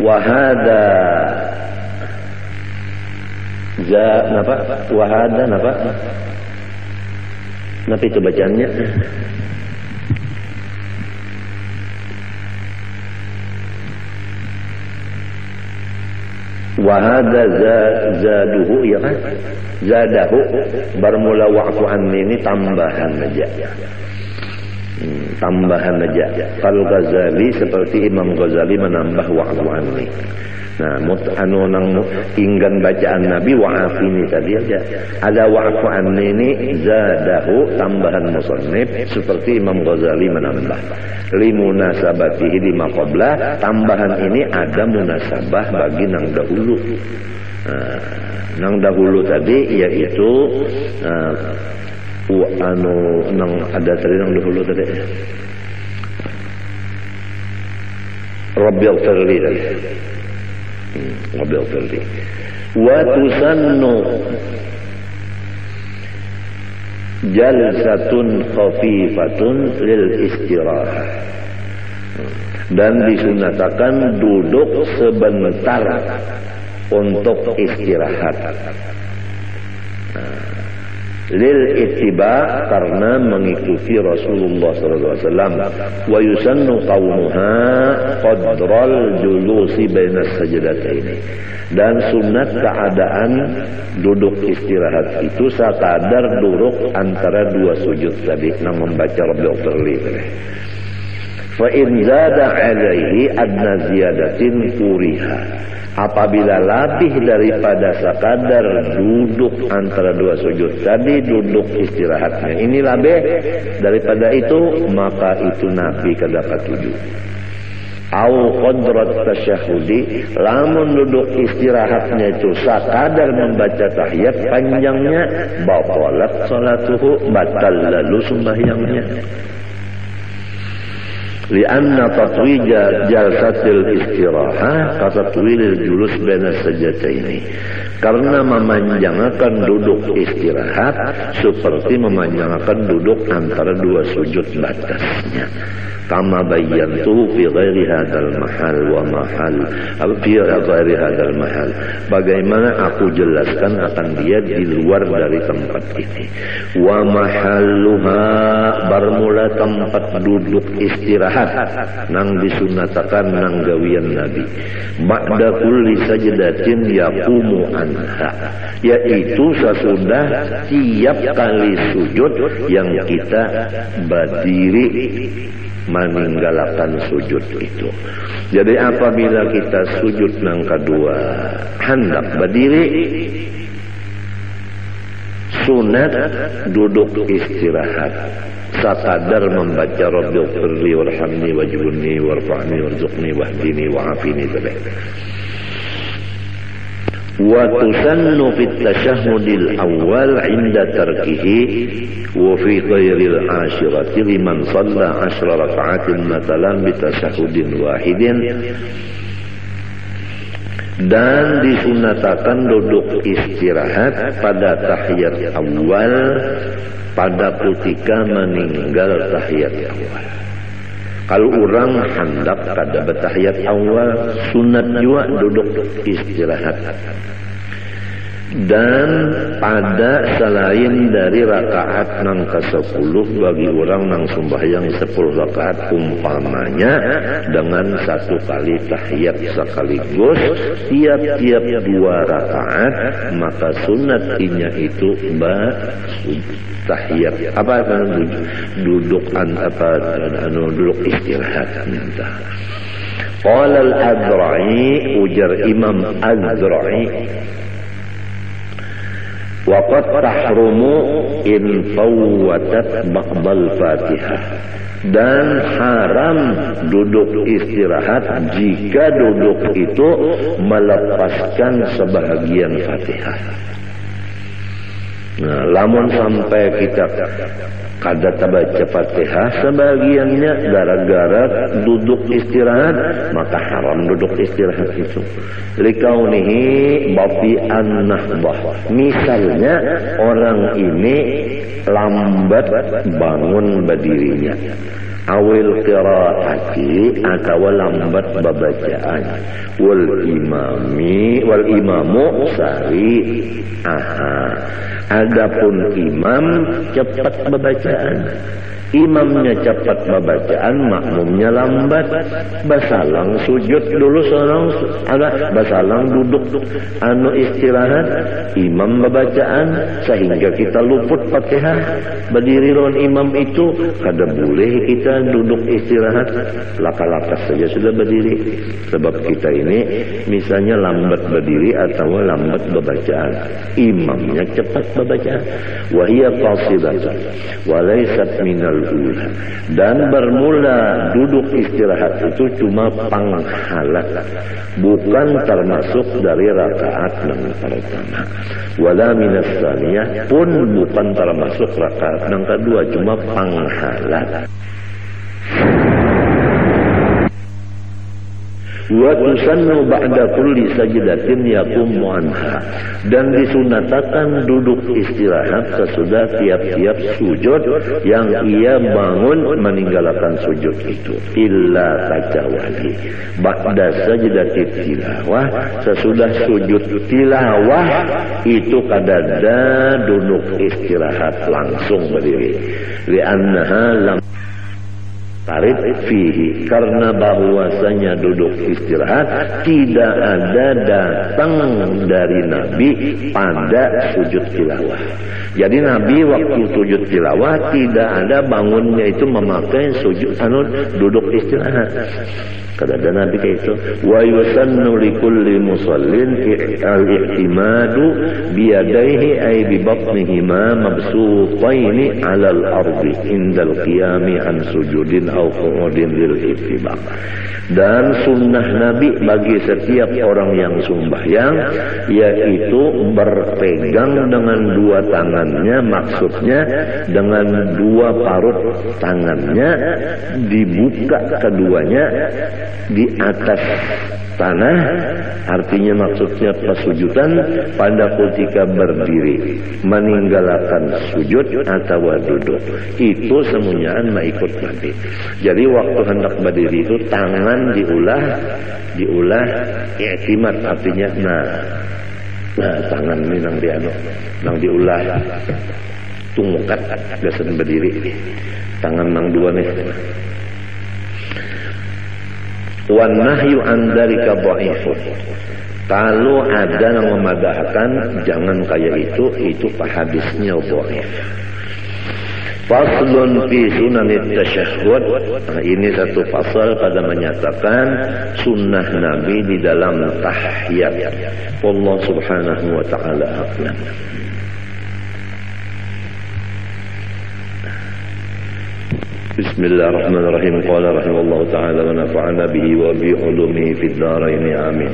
Wahada napa? Wahada napa? Napa itu bacaannya? Wahada zaduhu, ya kan? Zadahu bermula wa'fu anni ini tambahan aja. Tambahan aja. Kalau Ghazali seperti Imam Ghazali menambah wa'fu anni. Nah, nang inggan bacaan Nabi wa'afini tadi aja. Ada wa'fu anni ini zadahu tambahan musannif seperti Imam Ghazali menambah. Limunasabatihi lima qablah, tambahan ini ada munasabah bagi nang dahulu. Nang dahulu tadi yaitu nang ada tadi nang dahulu tadi. Rabbil firli tadi. Rabbil firli. Wa tusannu jalsatun khafifatun lil istirahah, dan disunatakan duduk sebentar untuk istirahat. Lil ittiba, karena mengikuti Rasulullah SAW. Wa yusannu qawmuha qadral julusi bainas sajdataini, dan sunat keadaan duduk istirahat itu sekadar duduk antara dua sujud tadi, nang membaca Rabbil firli. Fa in zada alaihi adna ziyadatin kuriha, apabila lebih daripada sekadar duduk antara dua sujud tadi, duduk istirahatnya ini lebih daripada itu, maka itu Nabi kada katuju. Au qadrat tasyahudi, lamun duduk istirahatnya itu sekadar membaca tahiyat panjangnya, batalat salatuhu, batal lalu sembahyangnya. Lianna tatwija jalsatil istirahah katatwilil julus baina sajdataini, karena memanjangkan duduk istirahat seperti memanjangkan duduk antara dua sujud batasnya. Kama bayyantu fi ghairi hadzal mahal wa mahal fi ghairi hadzal mahal, bagaimana aku jelaskan akan dia di luar dari tempat ini. Wa mahalluha, bermula tempat duduk istirahat nang disunatakan nang gawian Nabi. Ba'da kulli sajdatin yaqumu anha, yaitu sesudah tiap kali sujud yang kita berdiri meninggalkan sujud itu. Jadi apabila kita sujud nang kedua hendak berdiri, sunat duduk istirahat sekadar membaca Rabbil firli warhamni wajburni warfa'ni warzuqni wahdini wa'afini tadi. Wa tusannu fit tasyahhudil awal 'inda tarkihi wa fi ghairil ashirati liman shalla 10 raka'atin matalan bi tasyahhudin wahidin, dan disunatakan duduk istirahat pada tahiyat awal pada ketika meninggal tahiyat awal. Kalau orang hendak kada bertahiyat awal, sunat juga duduk istirahat. Dan pada selain dari rakaat nang ke-10 bagi orang nang sembahyang 10 rakaat umpamanya dengan satu kali tahiyat sekaligus tiap-tiap 2 rakaat, maka sunat inya itu tahiyat duduk duduk istirahat. Qala al-Azra'i, ujar Imam Az-Zura'i, waqad tahrumu in fawwatat ba'dal Fatihah, dan haram duduk istirahat jika duduk itu melepaskan sebahagian Fatihah. Nah, lamun sampai kita kada baca Fatihah sebagiannya gara-gara duduk istirahat, maka haram duduk istirahat itu. Likaunihi bafi'an nahbah, misalnya orang ini lambat bangun berdirinya, awil qiraati, atau lambat babacaan, wal imamu sari. Adapun imam cepat babacaan, Imamnya cepat bacaan, makmumnya lambat. Basalang sujud dulu seorang, basalang duduk istirahat, imam bacaan sehingga kita luput Fatihah. Berdiri lawan imam itu kada boleh kita duduk istirahat, lakas-lakas saja sudah berdiri. Sebab kita ini misalnya lambat berdiri atau lambat bacaan, imamnya cepat bacaan. Wa hiya qasidatun wa laysat minal ula. Dan bermula duduk istirahat itu cuma panghalat, bukan termasuk dari rakaat yang pertama. Wala minas tsaniyah, pun bukan termasuk rakaat yang kedua, cuma panghalat. Wa tusannu ba'da kulli sajdatin yaqumu anha, dan disunatakan duduk istirahat sesudah tiap-tiap sujud yang ia bangun meninggalkan sujud itu. Illa kecuali ba'da sajdatit tilawah, sesudah sujud tilawah itu kadada duduk istirahat langsung berdiri. Li'annaha lam tarid fihi, karena bahwasanya duduk istirahat tidak ada datang dari Nabi pada sujud tilawah. Jadi Nabi waktu sujud tilawah tidak ada bangunnya itu memakai sujud duduk istirahat. Kada ada Nabi kayak itu. Wa yusannu likulli musallin al-i'timadu biyadaihi ay bi batnihima mabsutaini 'alal ardi indal qiyami an sujudin aw qu'udin lil ittibaq. Dan sunnah Nabi bagi setiap orang yang sembahyang yaitu berpegang dengan dua tangannya, maksudnya dengan dua parut tangannya dibuka keduanya di atas tanah, artinya maksudnya pesujudan pada ketika berdiri, meninggalkan sujud atau duduk. Itu semuanya ikut Nabi. Jadi waktu hendak berdiri itu tangan diulah i'timad, artinya nah tangan ini nang diulah tungkat biasanya berdiri, tangan nang dua nih. Wan nahyu an dzalika dhaifun. Kalau ada yang memadahkan jangan kayak itu hadisnya dhaif. Faslun fi sunanit tasyahhud. Nah, ini satu pasal pada menyatakan sunnah Nabi di dalam tahiyat. Allah Subhanahu wa taala a'lam. Bismillahirrahmanirrahim. Qala rahimahullahu ta'ala wa nafa'ana bihi wa bi ulumihi fid dharain amin.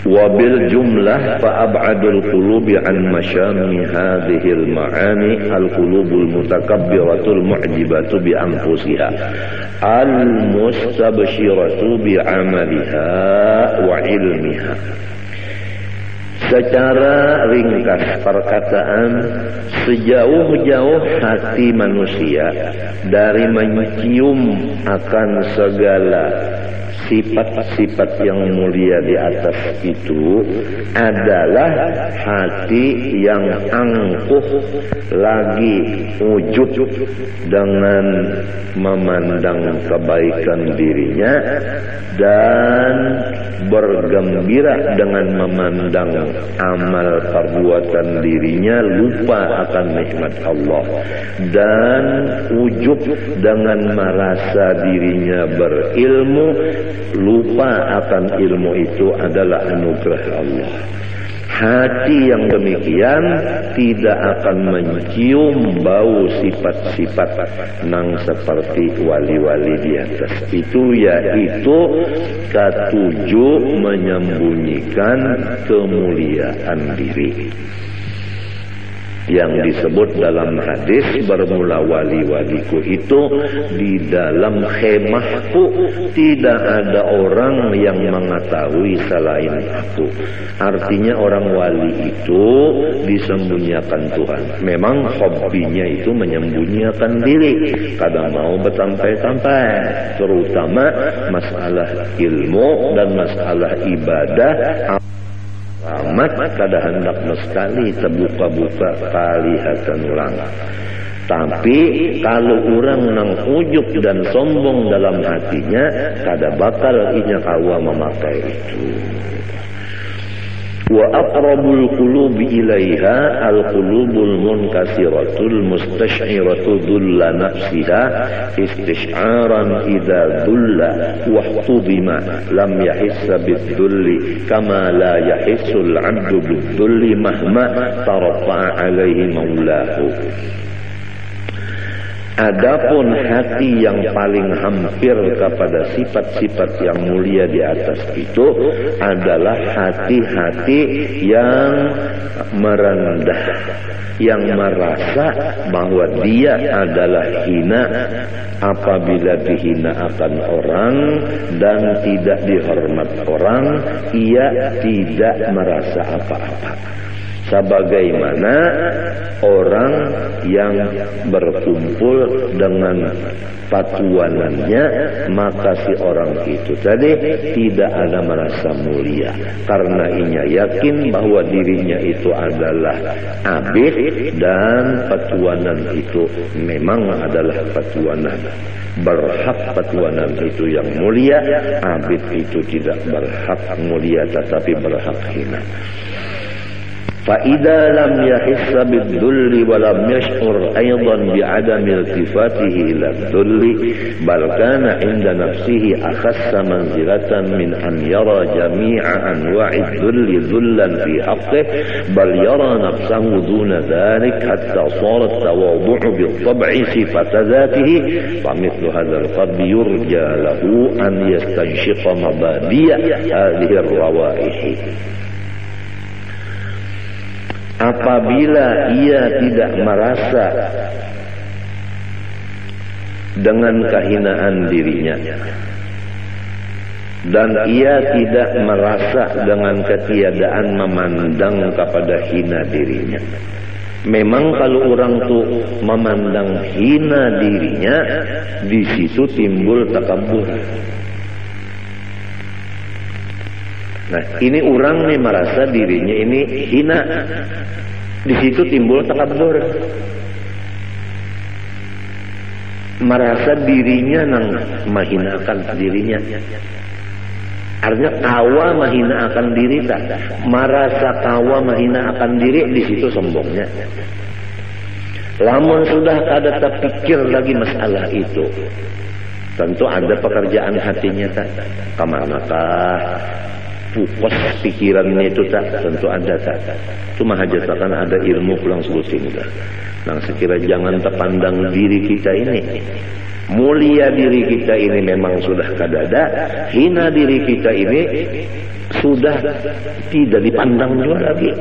Wa bil jumlah fa ab'adul qulubi an masyami hadhil ma'ani al qulubul mutakabbiratul mu'jibatu bi anfusiha al mustabshiratu bi 'amaliha wa ilmiha. Secara ringkas perkataan, sejauh-jauh hati manusia dari mencium akan segala sifat-sifat yang mulia di atas itu adalah hati yang angkuh lagi ujub dengan memandang kebaikan dirinya dan bergembira dengan memandang amal perbuatan dirinya, lupa akan nikmat Allah, dan ujub dengan merasa dirinya berilmu, lupa akan ilmu itu adalah anugerah Allah. Hati yang demikian tidak akan mencium bau sifat-sifat nang seperti wali-wali di atas itu, yaitu ketujuh menyembunyikan kemuliaan diri yang disebut dalam hadis, bermula wali-waliku itu di dalam khemahku tidak ada orang yang mengetahui selain aku. Artinya orang wali itu disembunyikan Tuhan. Memang hobinya itu menyembunyikan diri, kadang mau bersampai-sampai, terutama masalah ilmu dan masalah ibadah amat kada hendak sekali terbuka-buka kalihatan orang. Tapi kalau orang nang ujuk dan sombong dalam hatinya, kada bakal inya kawa memakai itu. Wa aqrabul qulubi ilaiha al-qulubul munkasiratul mustash'iratu dhulla nafsiha istish'aran idza dhulla wa htudima lam yahissa bidhulli kama la yahissul 'abdu bidhulli mahma tarafa'a 'alaihi maulahu. Adapun hati yang paling hampir kepada sifat-sifat yang mulia di atas itu adalah hati-hati yang merendah, yang merasa bahwa dia adalah hina apabila dihina akan orang dan tidak dihormat orang, ia tidak merasa apa-apa. Sebagaimana orang yang berkumpul dengan patuanannya, maka si orang itu tadi tidak ada merasa mulia, karena inya yakin bahwa dirinya itu adalah abid dan patuanan itu memang adalah patuanan. Berhak patuanan itu yang mulia, abid itu tidak berhak mulia tetapi berhak hina. فإذا لم يحس بالذل ولم يشعر أيضا بعدم التفاته إلى الذل بل كان عند نفسه أخس منزلة من أن يرى جميع أنواع الذل ذلا في حقه بل يرى نفسه دون ذلك حتى صار التواضع بالطبع صفة ذاته فمثل هذا القلب يرجى له أن يستنشق مبادئ هذه الروائح. Apabila ia tidak merasa dengan kehinaan dirinya dan ia tidak merasa dengan ketiadaan memandang kepada hina dirinya. Memang kalau orang tuh memandang hina dirinya, di situ timbul takabur. Nah, ini orang nih merasa dirinya ini hina. Di situ timbul takabur. Merasa dirinya nang mahinakan dirinya. Artinya kawa mahinakan diri tak. Merasa kawa mahinakan diri, di situ sombongnya. Lamun sudah kada terpikir lagi masalah itu, tentu ada pekerjaan hatinya tak. Kemanakah fokus pikirannya itu tak, tentu ada tak. Cuma hajatakan ada ilmu pulang sebutin tak. Nah, sekira jangan terpandang diri kita ini. Mulia diri kita ini memang sudah kadada, hina diri kita ini sudah tidak dipandang juga lagi.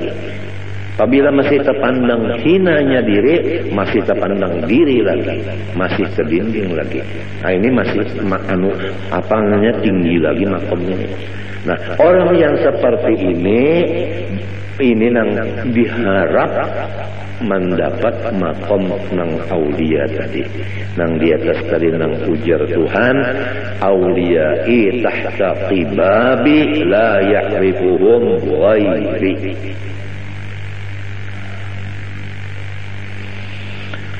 Apabila masih terpandang hinanya diri, masih terpandang diri lagi, masih ke dinding lagi. Nah, ini masih apa namanya tinggi lagi makomnya. Nah, orang yang seperti ini nang diharap mendapat makom nang aulia tadi, nang di atas tadi nang ujar Tuhan, auliyai tahta qibabi la ya'rifuhum ghairi.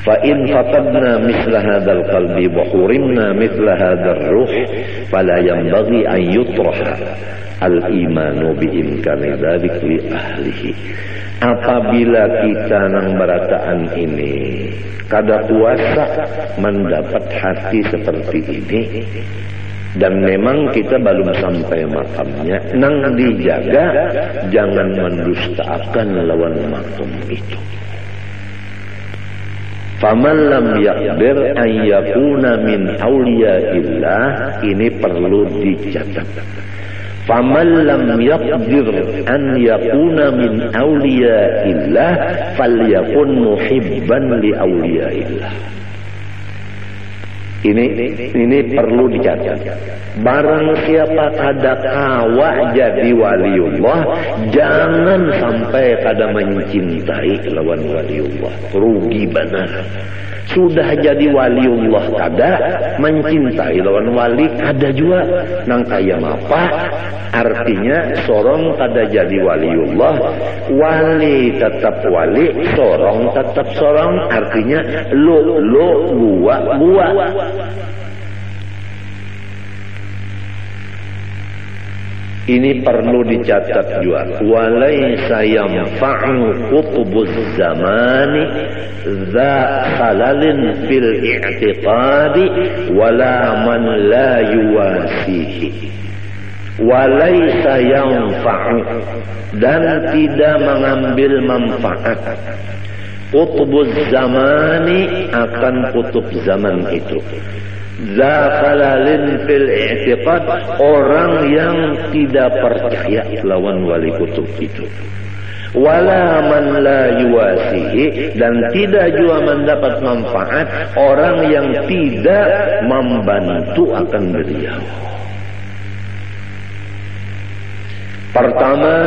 فإن فقدنا مثل هذا القلب وحرمنا مثل هذا الروح فلا ينبغي أن يطرح الإيمان بإمكان ذلك لأهله. Apabila kita nang berataan ini kada kuasa mendapat hati seperti ini, dan memang kita belum sampai makamnya, nang dijaga jangan mendustakan lawan makam itu. Faman lam yaqdir an yakuna min auliyaillah, ini perlu dicatat. Faman lam yaqdir an yakuna min auliyaillah falyakun muhibban li auliyaillah. Ini perlu dicatat. Barang siapa kada kawa jadi waliullah, jangan sampai kada mencintai lawan waliullah. Rugi benar. Sudah jadi waliullah kada, mencintai lawan wali kada juga. Nang kaya apa? Artinya sorong kada jadi waliullah, wali tetap wali, sorong tetap sorong. Artinya lo gua. Ini perlu dicatat juga. Walaysa yanfa'u qutbuz zamani dza khalalin fil i'tiqadi wala man la yuwasihi. Walaysa yanfa'u, dan tidak mengambil manfaat qutbuz zamani akan kutub zaman itu. Zakhalalin fil i'tiqad, orang yang tidak percaya lawan wali kutub itu. Wala man la yuwasihi, dan tidak juga mendapat manfaat orang yang tidak membantu akan beliau. Pertama,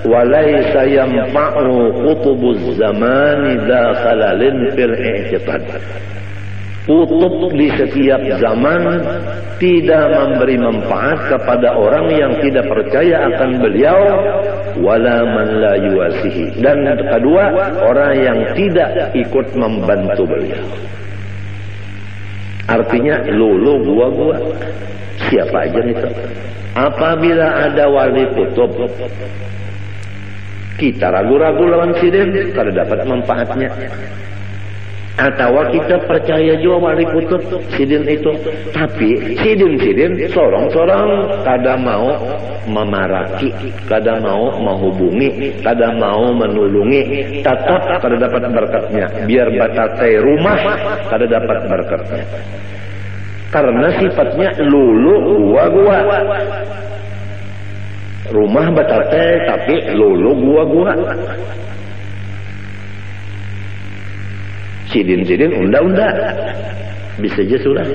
walaysa yanfa'u qutubuz zamani zakhalalin fil i'tiqad. Kutub di setiap zaman tidak memberi manfaat kepada orang yang tidak percaya akan beliau, wala man la yuwasihi, dan kedua, orang yang tidak ikut membantu beliau. Artinya lulu gua siapa aja itu. Apabila ada wali kutub kita ragu-ragu lawan sidin, kada dapat manfaatnya. Atau kita percaya juga wali kutub sidin itu, tapi sidin sorong-sorong kada mau memaraki, kada mau menghubungi, kada mau menulungi, tetap kada dapat berkatnya. Biar batatai rumah kada dapat berkatnya, karena sifatnya lulu gua. Rumah batatai tapi lulu gua. Sidin unda bisa aja sudah.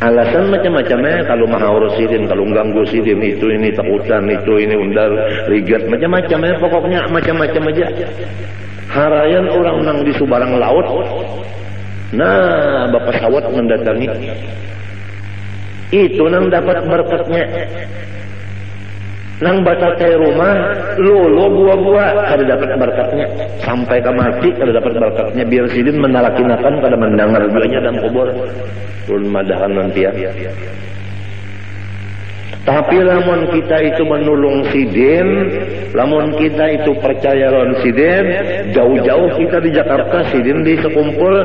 Alasan macam-macamnya kalau maha urus sidin, kalau ganggu sidin itu, ini takutan itu, ini undar rigat, macam-macamnya, pokoknya macam-macam aja. Harayan orang nang di subarang laut, nah bapak sawat mendatangi, itu nang dapat berkatnya. Nang batatai rumah lolo gua kada dapat berkatnya, sampai ke mati kada dapat berkatnya. Biar sidin menalakinakan kada mendengar duanya dalam kubur ulun madahan nanti ya. Tapi lamun kita itu menulung sidin, lamun kita itu percaya lawan sidin, jauh-jauh kita di Jakarta, sidin di sekumpul,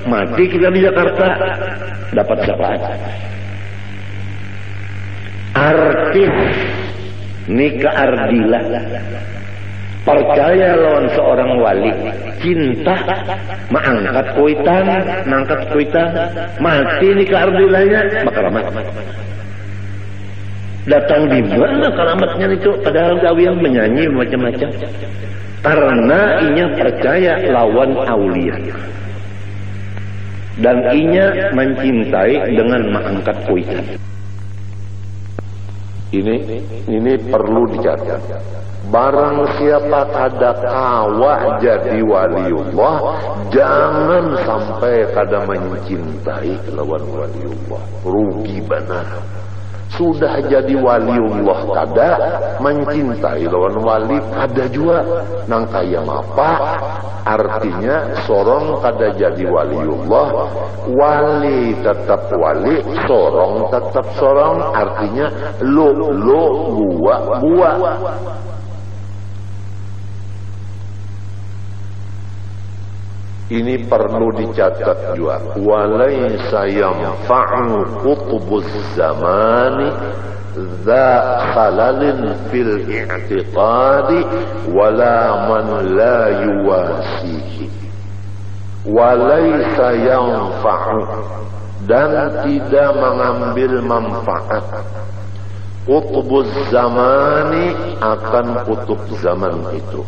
mati kita di Jakarta, dapat syafaat. Artis nikah ardilah, percaya lawan seorang wali, cinta, mangkat kuitan, mati nikah ardilahnya, makaramat. Datang di mana keramatnya itu? Padahal gawian menyanyi macam-macam. Karena inya percaya lawan aulia, dan inya mencintai dengan mangkat kuitan. Ini perlu dicatat. Barang siapa kada kawa jadi waliullah, jangan sampai kada mencintai lawan waliullah. Rugi benar. Sudah jadi waliullah kada, mencintai lawan wali kada juga. Nang kaya apa? Artinya sorong kada jadi waliullah, wali tetap wali, sorong tetap sorong. Artinya lo gua. Ini perlu dicatat juga. Walaysa yanfa'u qutbuz zamani dza khalalin fil i'tiqadi wala man la yuwasihi. Walaysa yanfa'u, dan tidak mengambil manfaat qutbuz zamani akan kutub zaman itu.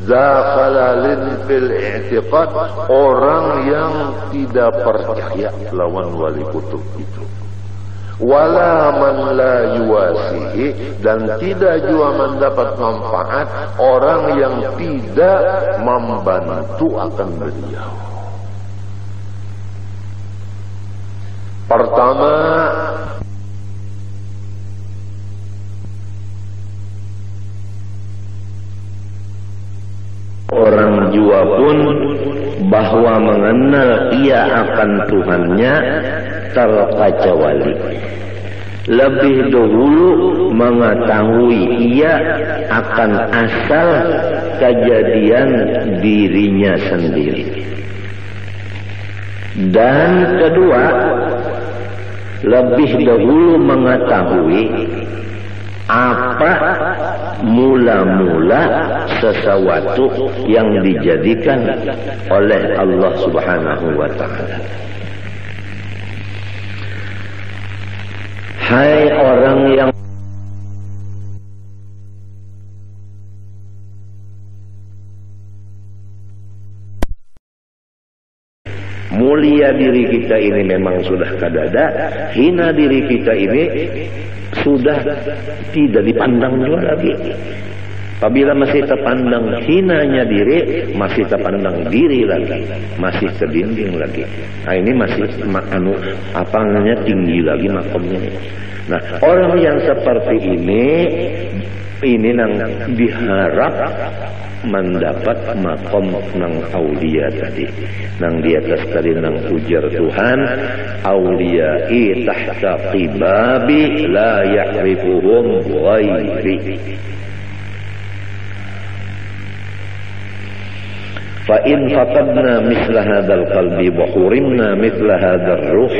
Zakhalalin fil i'tiqad, orang yang tidak percaya lawan wali kutub itu. Wala man la yuwasihi, dan tidak juga mendapat manfaat orang yang tidak membantu akan beliau. Pertama, orang jua pun bahwa mengenal ia akan Tuhannya terkecuali lebih dahulu mengetahui ia akan asal kejadian dirinya sendiri. Dan kedua, lebih dahulu mengetahui apa mula-mula sesuatu yang dijadikan oleh Allah Subhanahu wa ta'ala. Hai orang yang mulia diri kita ini memang sudah kadada, hina diri kita ini sudah tidak dipandang juga lagi. Apabila masih terpandang hinanya diri, masih terpandang diri lagi, masih ke dinding lagi. Nah ini masih tinggi lagi makamnya. Nah orang yang seperti ini nang diharap mendapat makom nang aulia tadi, nang di atas tadi nang ujar Tuhan, auliyai tahta qibabi la ya'rifuhum ghairi. فإن فقدنا مثل هذا القلب وحرمنا مثل هذا الروح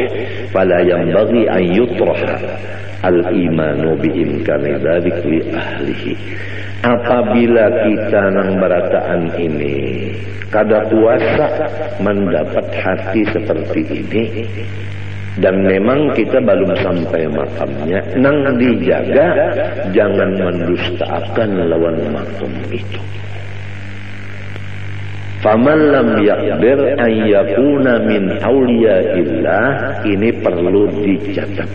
فلا ينبغي أن يطرح الإيمان بإمكان ذلك لأهله. Apabila kita nang berataan ini kada kuasa mendapat hati seperti ini, dan memang kita belum sampai makamnya, nang dijaga jangan mendustakan lawan makam itu. Faman lam yaqdir an yakuna min auliyaillah, ini perlu dicatat.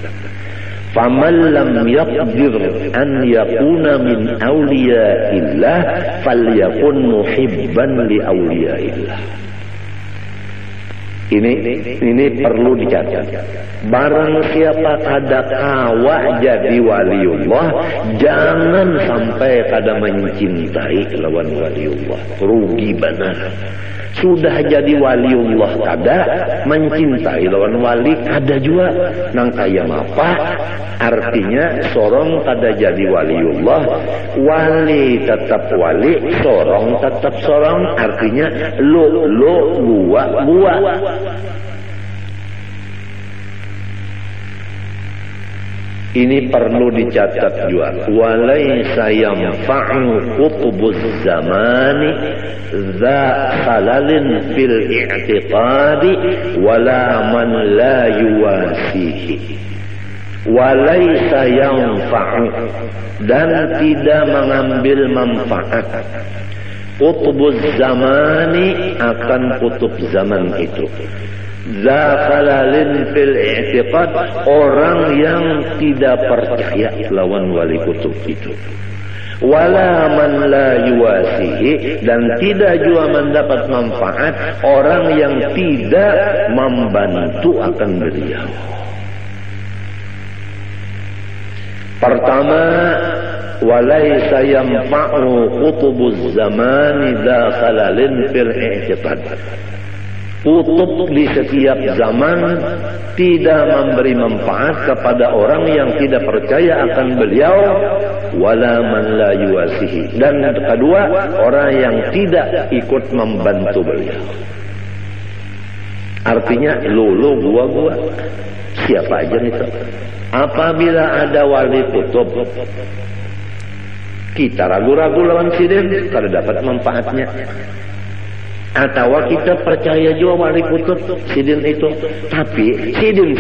Faman lam yaqdir an yakuna min auliyaillah falyakun muhibban li auliyaillah. Ini perlu dicatat. Barang siapa kada kawa jadi waliullah, jangan sampai kada mencintai lawan waliullah. Rugi benar. Sudah jadi waliullah kada mencintai lawan wali kada juga, nang kaya apa? Artinya sorong kada jadi waliullah, wali tetap wali, sorong tetap sorong. Artinya lo gua. Ini perlu dicatat juga. Walaysa yanfa'u qutbuz zamani dza khalalin fil i'tiqadi wala man la yuwasihi. Walaysa yanfa'u, dan tidak mengambil manfaat qutbuz zamani akan kutub zaman itu. Zakhalalin fil i'tiqad, orang yang tidak percaya lawan wali kutub itu. Wala man la yuwasihi, dan tidak juga mendapat manfaat orang yang tidak membantu akan beliau. Pertama, walaysa yanfa'u qutubuz zamani zakhalalin fil i'tiqad. Kutub di setiap zaman tidak memberi manfaat kepada orang yang tidak percaya akan beliau, wala man la yuwasihi, dan kedua orang yang tidak ikut membantu beliau. Artinya lu gua siapa aja itu. Apabila ada wali kutub kita ragu-ragu lawan sidin, kada dapat manfaatnya. Atau kita percaya juga wali putut sidin itu, tapi sidin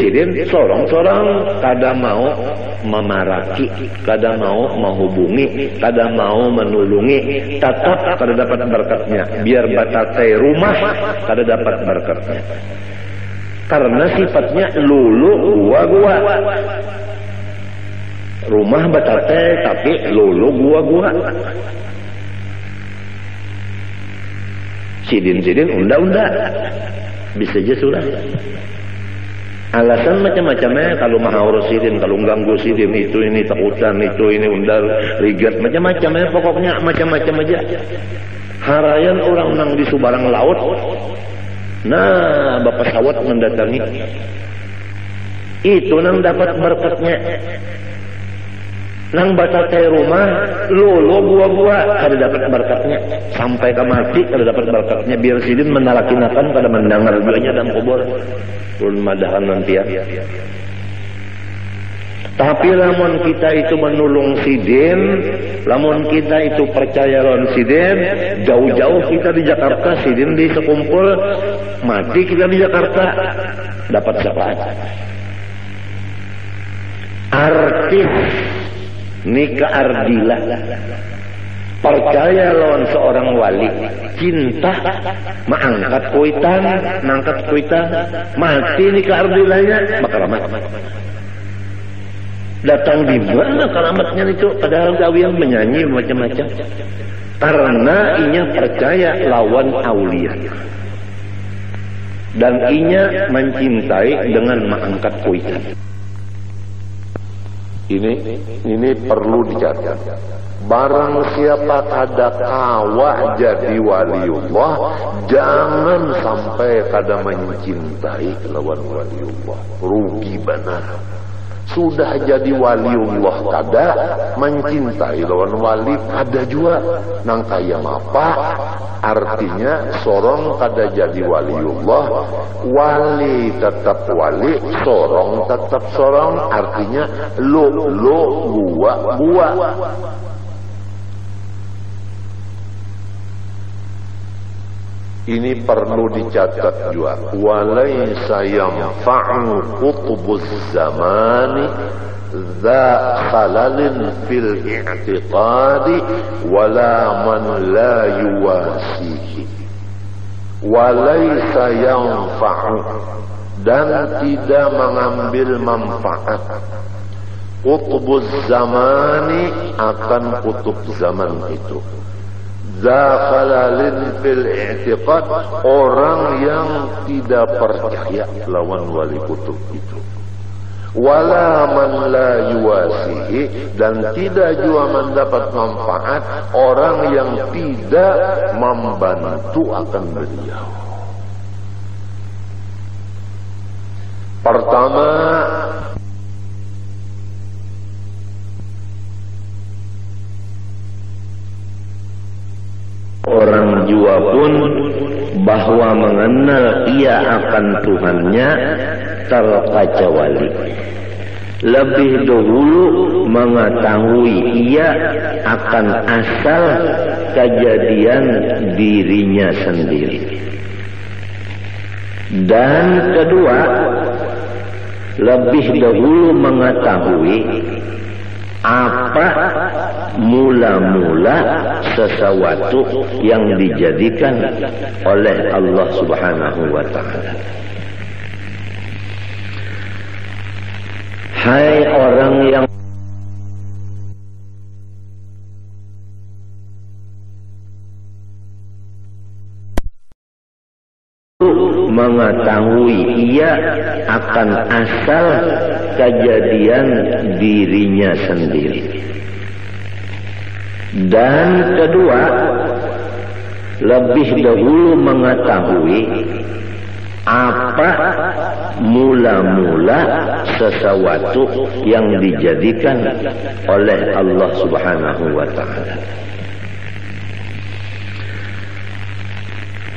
sorong-sorong kada mau memaraki, kada mau menghubungi, kada mau menulungi, tetap kada dapat berkatnya. Biar batatai rumah kada dapat berkatnya, karena sifatnya lulu gua. Rumah batatai tapi lulu gua. Sidin unda bisa aja sudah. Alasan macam-macamnya kalau maha urus sidin, kalau ganggu sidin itu ini takutan, itu ini undar rigat macam-macamnya, pokoknya macam-macam aja. Harayan orang nang di subarang laut, nah bapak sawat mendatangi, itu nang dapat berkatnya. Nang batatai rumah lolo gua kada dapat berkatnya, sampai ke mati kada dapat berkatnya. Biar sidin menalakinakan kada mendengar duanya dalam kubur ulun madahan nanti ya. Tapi lamun kita itu menulung sidin, lamun kita itu percaya lawan sidin, jauh-jauh kita di Jakarta, sidin di sekumpul, mati kita di Jakarta dapat syafaat. Artis nikah ardilah, percaya lawan seorang wali, cinta mangkat kuitan, mati nikah ardilahnya bakal amat. Datang di mana keramatnya itu? Padahal gawian menyanyi macam-macam, karena inya percaya lawan aulia dan inya mencintai dengan mangkat kuitan. Ini perlu dicatat. Barang siapa kada kawa jadi waliullah, jangan sampai kada mencintai lawan waliullah. Rugi benar. Sudah jadi waliullah kada mencintai lawan wali kada juga. Nang kaya apa? Artinya sorong kada jadi waliullah, wali tetap wali, sorong tetap sorong. Artinya lo gua. Ini perlu dicatat juga. Walaysa yanfa'u qutbuz zamani dha khalalin fil i'tiqadi wala man la yuwasihi. Walaysa yanfa'u, dan tidak mengambil manfaat. Qutbuz zamani akan kutub zaman itu. Zakhalalin fil i'tiqad, orang yang tidak percaya lawan wali kutub itu. Wala man la yuwasihi, dan tidak juga mendapat manfaat orang yang tidak membantu akan beliau. Pertama, orang jua pun bahwa mengenal ia akan Tuhannya terkaca wali. Lebih dahulu mengetahui ia akan asal kejadian dirinya sendiri. Dan kedua, lebih dahulu mengetahui apa mula-mula sesuatu yang dijadikan oleh Allah Subhanahu wa ta'ala. Hai orang yang mengetahui ia akan asal kejadian dirinya sendiri. Dan kedua, lebih dahulu mengetahui apa mula-mula sesuatu yang dijadikan oleh Allah Subhanahu wa ta'ala.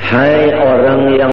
Hai orang yang